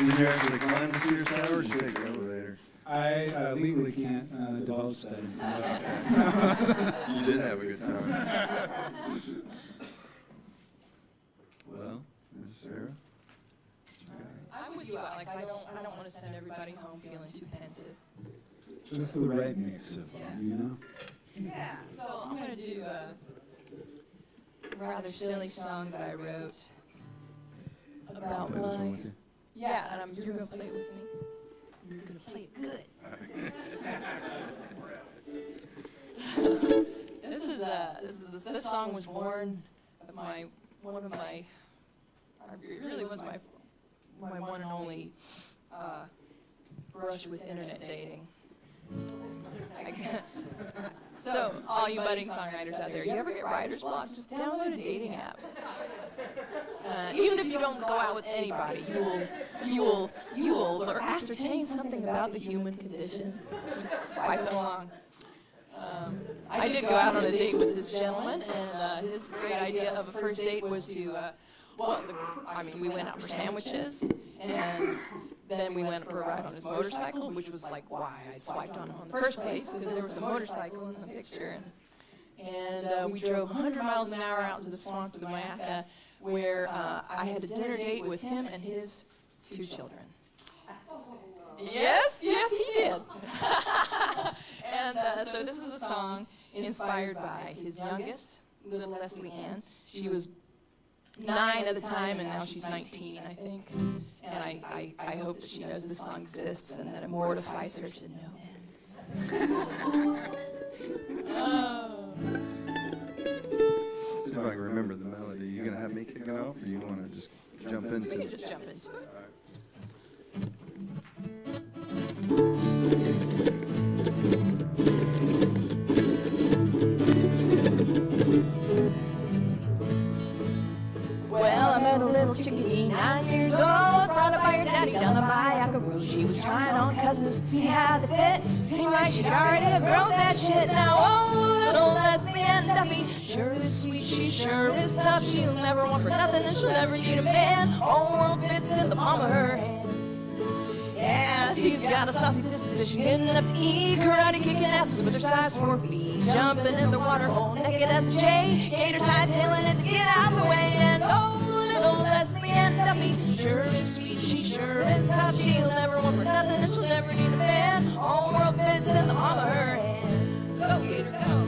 Speaker 2: Did you actually climb the Sears Tower or did you take the elevator?
Speaker 1: I legally can't divulge that information.
Speaker 2: You did have a good time. Well, Ms. Sarah?
Speaker 4: I'm with you, Alex. I don't want to send everybody home feeling too pensive.
Speaker 1: Just the right mix of them, you know?
Speaker 4: Yeah. So I'm going to do a rather silly song that I wrote about
Speaker 2: Play this one
Speaker 4: my...
Speaker 2: with you?
Speaker 4: Yeah, and you're going to play it with me. You're going to play it good. This song was born of one of my it really was my one and only brush with internet dating. So, all you budding songwriters out there, you ever get writer's block? Just download a dating app. Even if you don't go out with anybody, you will ascertain something about the human condition. Just swipe along. I did go out on a date with this gentleman, and his great idea of a first date was to, we went out for sandwiches, and then we went for a ride on his motorcycle, which was like why I swiped on him in the first place, because there was a motorcycle in the picture. And we drove 100 miles an hour out to the swamps of the Mayaca, where I had a dinner date with him and his 2 children. Yes, he did. And so this is a song inspired by his youngest, little Leslie Ann. She was 9 at the time, and now she's 19, I think. And I hope that she knows this song exists and that it mortifies her to no end. Oh.
Speaker 2: See if I can remember the melody. You gonna have me kick it off, or you want to just jump into
Speaker 4: We can
Speaker 2: it?
Speaker 4: just jump into it. Well, I met a little chickadee, 9 years old, brought up by her daddy down the Mayaca Road. She was trying on cousins to see how they fit. Seemed like she'd already grown that shit. Now, oh, little Leslie Ann Duffy, sure is sweet, she sure is tough. She'll never want for nothing, and she'll never need a man. Whole world fits in the palm of her hand. Yeah, she's got a saucy disposition, good enough to eat, karate kicking asses with her size 4 feet, jumping in the water hole naked as a jay, gators hightailing it to get out the way. And oh, little Leslie Ann Duffy, sure is sweet, she sure is tough. She'll never want for nothing, and she'll never need a man. Whole world fits in the palm of her hand. Go, Gator, go.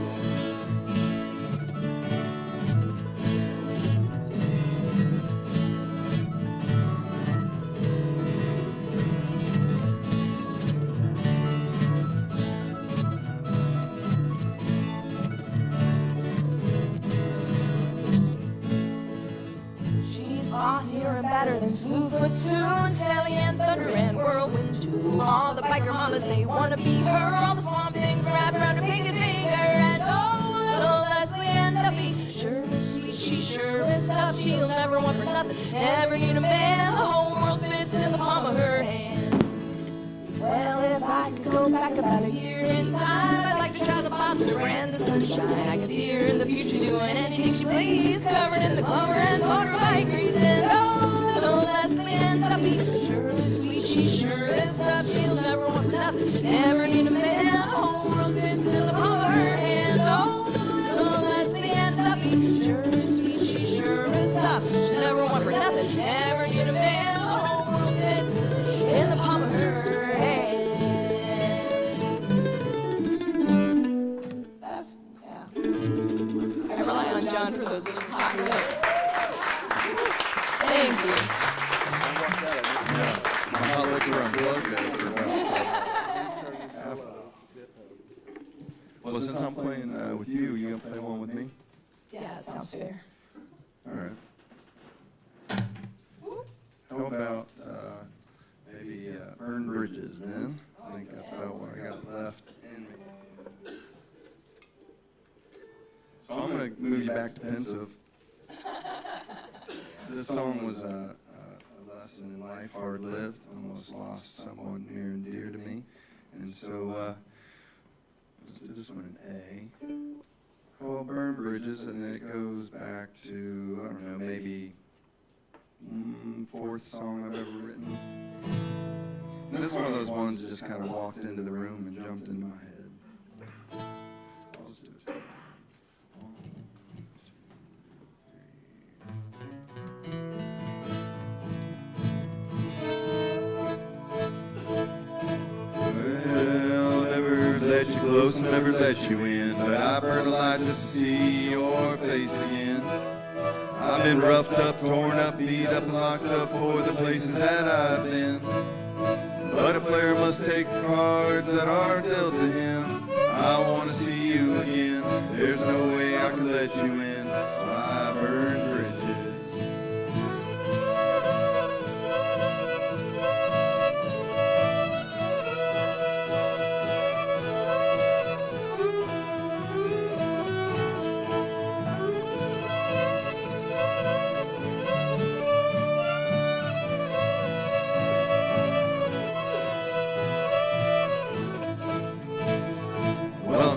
Speaker 4: Bossier and better than Slewfoot Sue and Sally and Thunder and Whirlwind too. All the biker mamas, they wanna be her. All the swamp things wrapped around her pinky finger. And oh, little Leslie Ann Duffy, sure is sweet, she sure is tough. She'll never want for nothing, never need a man. The whole world fits in the palm of her hand. Well, if I could go back about a year in time, I'd like to try the bottle of brand of sunshine. I could see her in the future doing anything she pleased, covered in the clover and motorbike grease. And oh, little Leslie Ann Duffy, sure is sweet, she sure is tough. She'll never want for nothing, never need a man. The whole world fits in the palm of her hand. Oh, little Leslie Ann Duffy, I rely on John for those little hot licks. Thank you.
Speaker 2: Yeah, my hot licks were unplugged there for about half. Well, since I'm playing with you, you gonna play one with me?
Speaker 4: Yeah, that sounds fair.
Speaker 2: All right. How about maybe Burn Bridges then? I think that's about what I got left in me. So I'm going to move you back to pensive. This song was a lesson in life, hard lived. Almost lost someone near and dear to me. And so let's do this one in A. Called Burn Bridges, and it goes back to, I don't know, maybe fourth song I've ever written. And this is one of those ones that just kind of walked into the room and jumped into my head. I'll just do it. 1, 2, 3. Well, never let you close and never let you in, but I burn a light just to see your face again. I've been roughed up, torn up, beat up, and locked up for the places that I've been. But a player must take the cards that are dealt to him. I want to see you again. There's no way I can let you in, so I burn bridges.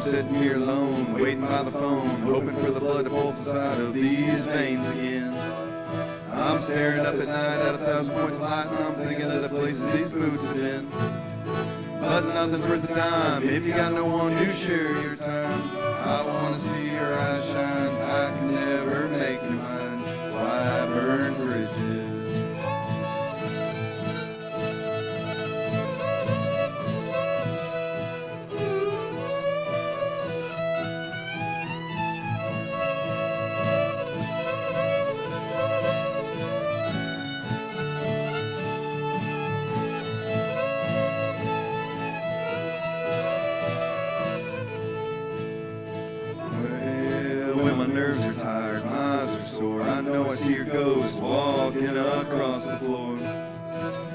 Speaker 2: Sitting here alone, waiting by the phone, hoping for the blood to pulse inside of these veins again. I'm staring up at night at 1,000 points of light, and I'm thinking of the places these boots have been. But nothing's worth a dime if you got no one to share your time. I want to see your eyes shine, I can never make you mine, so I burn bridges. Nerves are tired, my eyes are sore. I know I see your ghost walking across the floor.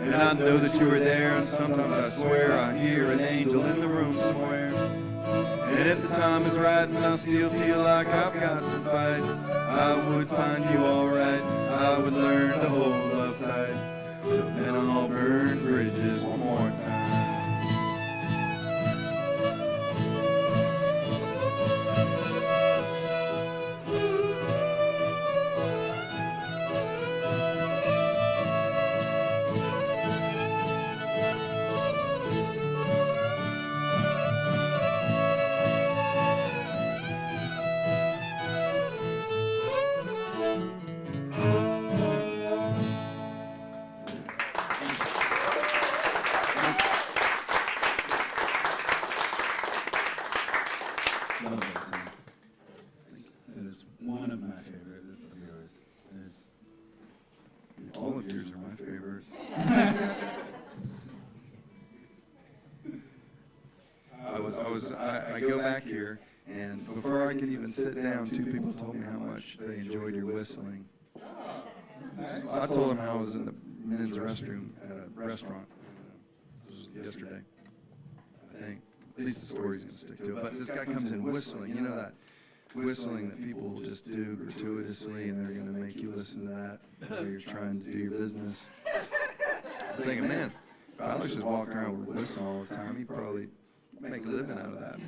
Speaker 2: And I know that you are there, and sometimes I swear I hear an angel in the room somewhere. And if the time is right and I still feel like I've got some fight, I would find you alright. I would learn to hold love tight. So then I'll burn bridges one more time. Love that song. It is one of my favorite of yours. All of yours are my favorite. I go back here, and before I could even sit down, 2 people told me how much they enjoyed your whistling. I told them how I was in the men's restroom at a restaurant. This was yesterday, I think. At least the story's going to stick to it. But this guy comes in whistling. You know that whistling that people will just do gratuitously, and they're going to make you listen to that while you're trying to do your business. I'm thinking, man, if Alex just walked around with whistling all the time, he'd probably make a living out of that.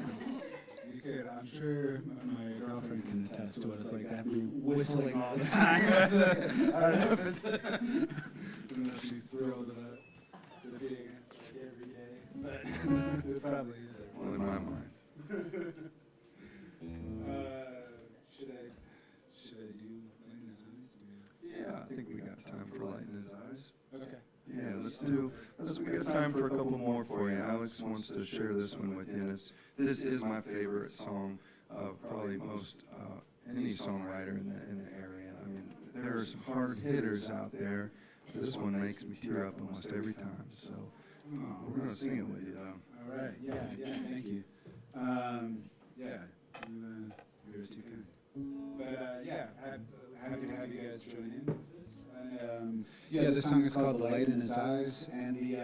Speaker 1: You could. I'm sure my girlfriend can attest to what it's like to have me whistling all the time. I don't know if she's thrilled about being like every day, but it probably is.
Speaker 2: Well, in my mind.
Speaker 1: Should I do Lighten His Eyes?
Speaker 2: Yeah, I think we got time for Lighten His Eyes.
Speaker 1: Okay.
Speaker 2: Yeah, we got time for a couple more for you. Alex wants to share this one with you, and this is my favorite song of probably most any songwriter in the area. I mean, there are some hard hitters out there. This one makes me tear up almost every time. So we're going to sing it with you, though.
Speaker 1: All right. Yeah. Thank you. Yeah. You're too kind. But yeah, happy to have you guys join in with this. And yeah, this song is called "The Light in His Eyes," and the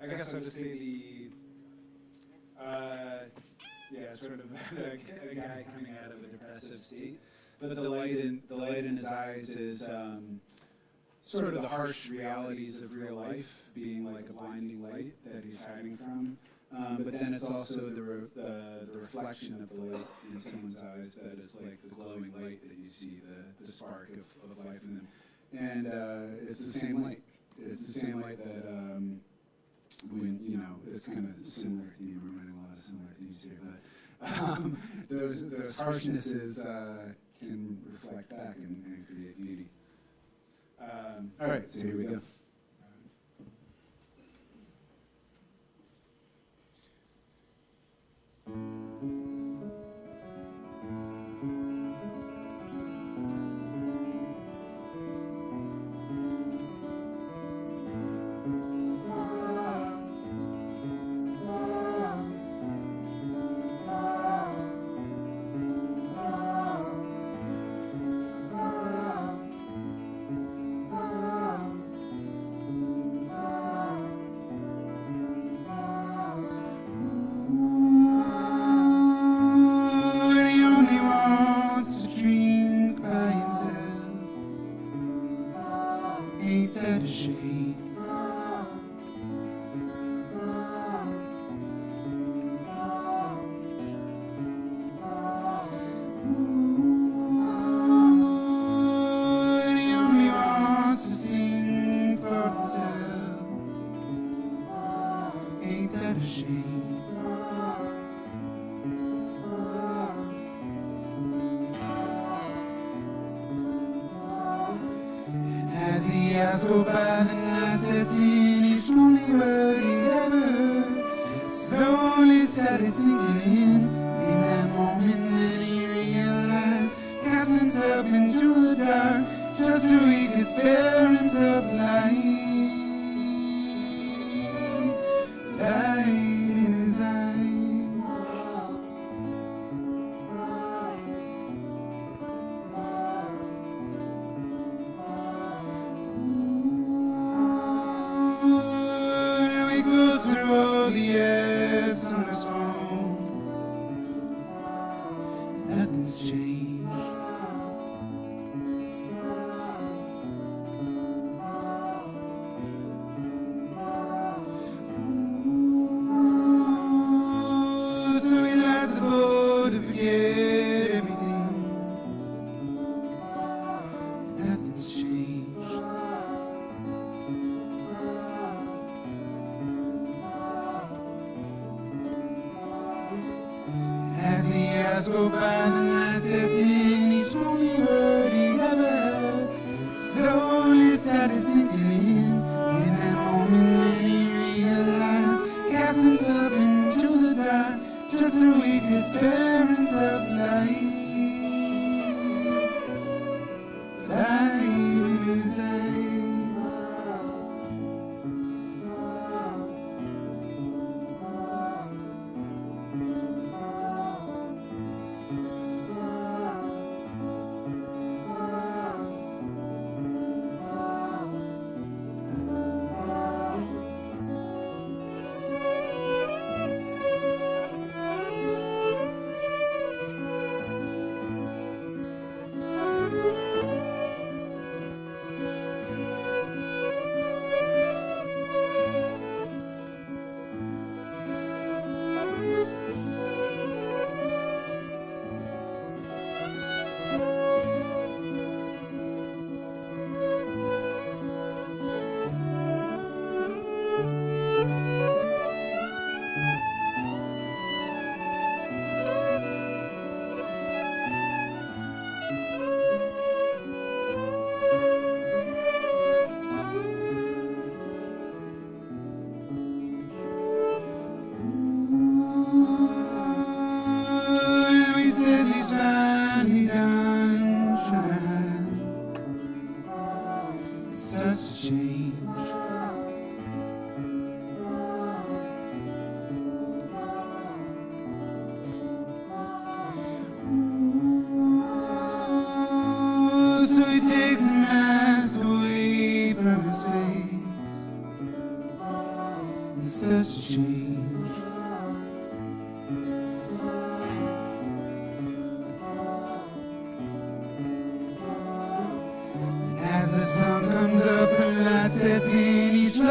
Speaker 1: I guess I'll just say sort of a guy coming out of a depressive state. But the light in his eyes is sort of the harsh realities of real life, being like a blinding light that he's hiding from. But then it's also the reflection of the light in someone's eyes that is like the glowing light that you see, the spark of life in them. And it's the same light. It's the same light that when, it's kind of similar theme. We're running a lot of similar themes here. But those harshnesses can reflect back and create beauty. All right, so here we go. Go by, the night sets in, each lonely word he ever heard slowly started sinking in that moment that he realized, cast himself into the dark just so he could spare himself light in his eyes. Go by, the night sets in, each lonely word he'd ever heard slowly started sinking in that moment when he realized, cast himself into the dark just so he could spare himself light in his eyes.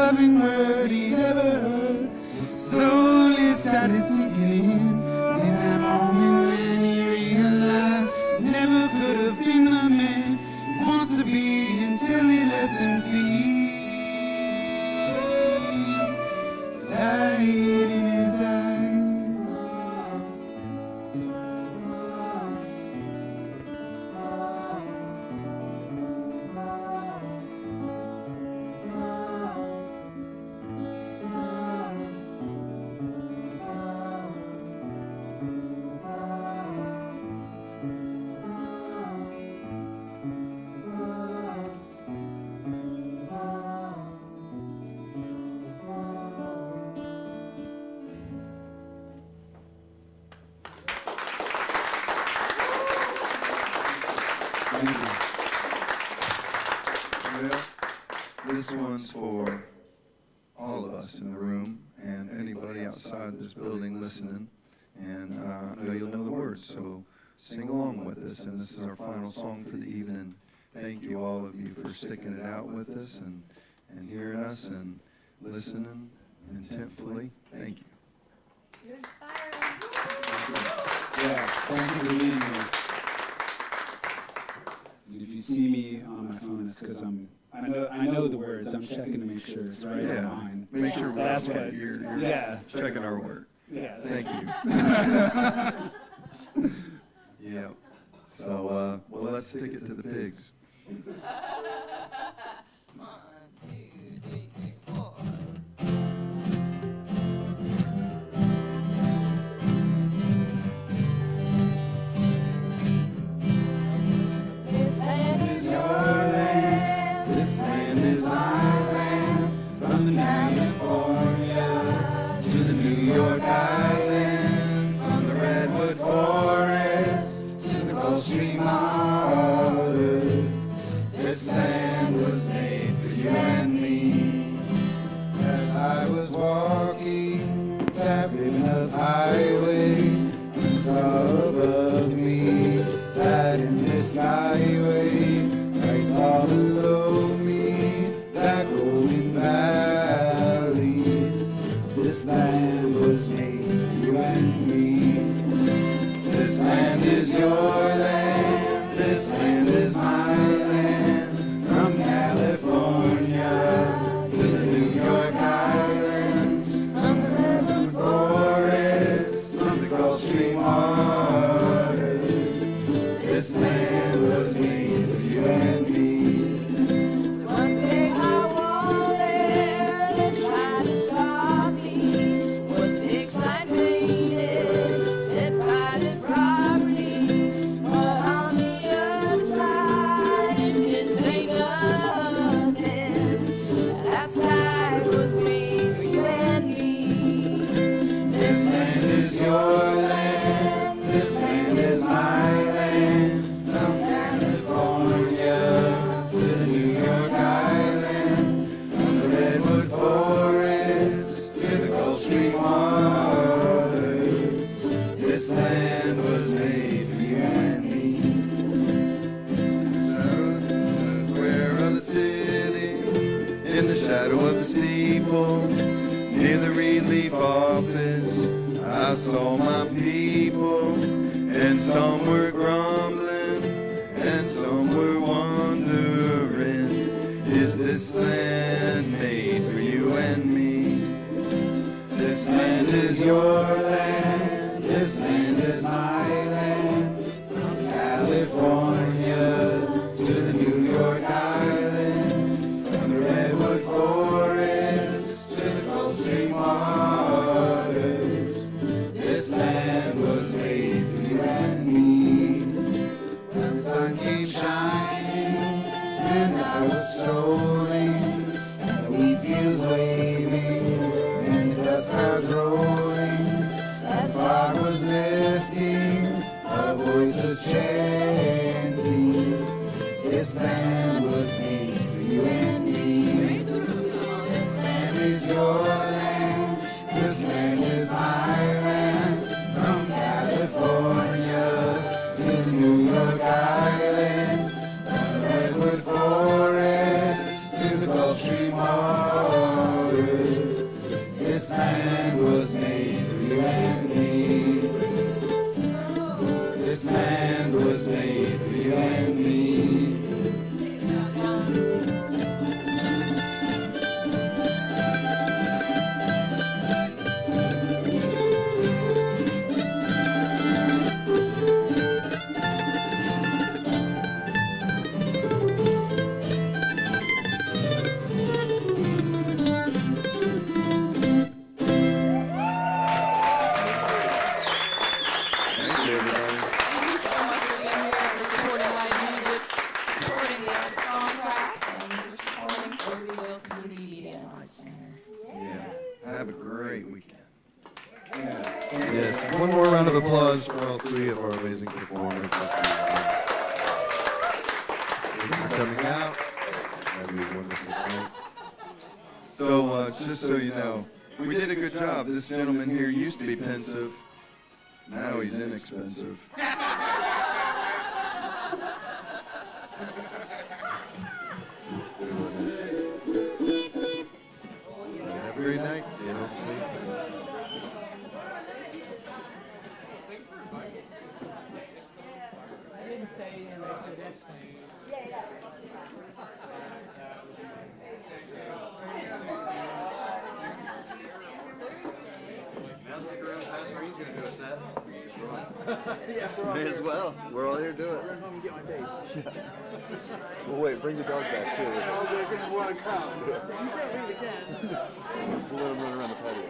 Speaker 1: loving word he'd ever heard slowly started sinking in. In that moment when he realized never could have been the man he wants to be until he let them see light in his eyes.
Speaker 2: Well, this one's for all of us in the room and anybody outside this building listening. And I know you'll know the words, so sing along with us. And this is our final song for the evening. Thank you, all of you, for sticking it out with us and hearing us and listening intentfully. Thank you.
Speaker 7: You're inspiring.
Speaker 1: Yeah, thank you for being here. And if you see me on my phone, it's because I know the words. I'm checking to make sure it's right
Speaker 2: Yeah.
Speaker 1: on mine.
Speaker 2: Make sure
Speaker 6: That's
Speaker 2: we're
Speaker 6: what-
Speaker 2: you're
Speaker 6: yeah.
Speaker 2: checking our work.
Speaker 6: Yeah.
Speaker 2: Thank you. Yeah. So, well, let's stick it to the pigs.
Speaker 4: 1, 2, 3, 4. This land is your land.
Speaker 1: This land is our land. From the California to the New York Island. From the Redwood Forest to the Gulf Stream waters. This land was made for you and me. As I was walking that ribbon of highway, I saw above me that in this skyway I saw below me that golden valley. This land was made for you and me. This land is your land. This land is my land. From California to the New York Islands, from the Redwood Forest, from the Gulf Stream waters. This land was made for you and me.
Speaker 4: There was a big high wall there that tried to stop me. Was a big sign painted, said private property. But on the other side, this ain't nothing. That side was made for you and me.
Speaker 1: This land is your land. This land is my land. From California to the New York Island, from the Redwood Forest to the Gulf Stream waters. This land was made for you and me.
Speaker 2: The square of the city, in the shadow of the steeple, near the relief office, I saw my people, and some were grumbling, and some were wondering, is this land made for you and me?
Speaker 1: This land is your land. This land is my land. From California to the New York Island, from the Redwood Forest to the Gulf Stream waters. This land was made for you and me. When the sun came shining and I was strolling, and the wheat fields waving and the dust clouds rolling, as fog was lifting, our voices chanting. This land was made for you and me. This land is your land. This land is my land. From California to the New York Island, from the Redwood Forest to the Gulf Stream waters. This land was made for you and me.
Speaker 2: Thank you, everybody.
Speaker 4: Thank you so much for being here, for supporting live music, supporting the song track, and for supporting Fogartyville Community Media and Arts Center.
Speaker 2: Yeah. Have a great weekend.
Speaker 1: Yeah.
Speaker 2: Yes. One more round of applause for all three of our amazing performers. Thank you for coming out. That'd be a wonderful night. So, just so you know, we did a good job. This gentleman here used to be pensive. Now he's inexpensive. Have a great night. You know, sleep.
Speaker 6: I didn't say, and I said explain.
Speaker 2: Now stick around. Passerine's gonna do a set. May as well. We're all here to do it.
Speaker 6: Run home and get my bass.
Speaker 2: Well, wait. Bring the dog back too.
Speaker 6: Oh, they're gonna want to come. You can't leave again.
Speaker 2: We'll let him run around the patio.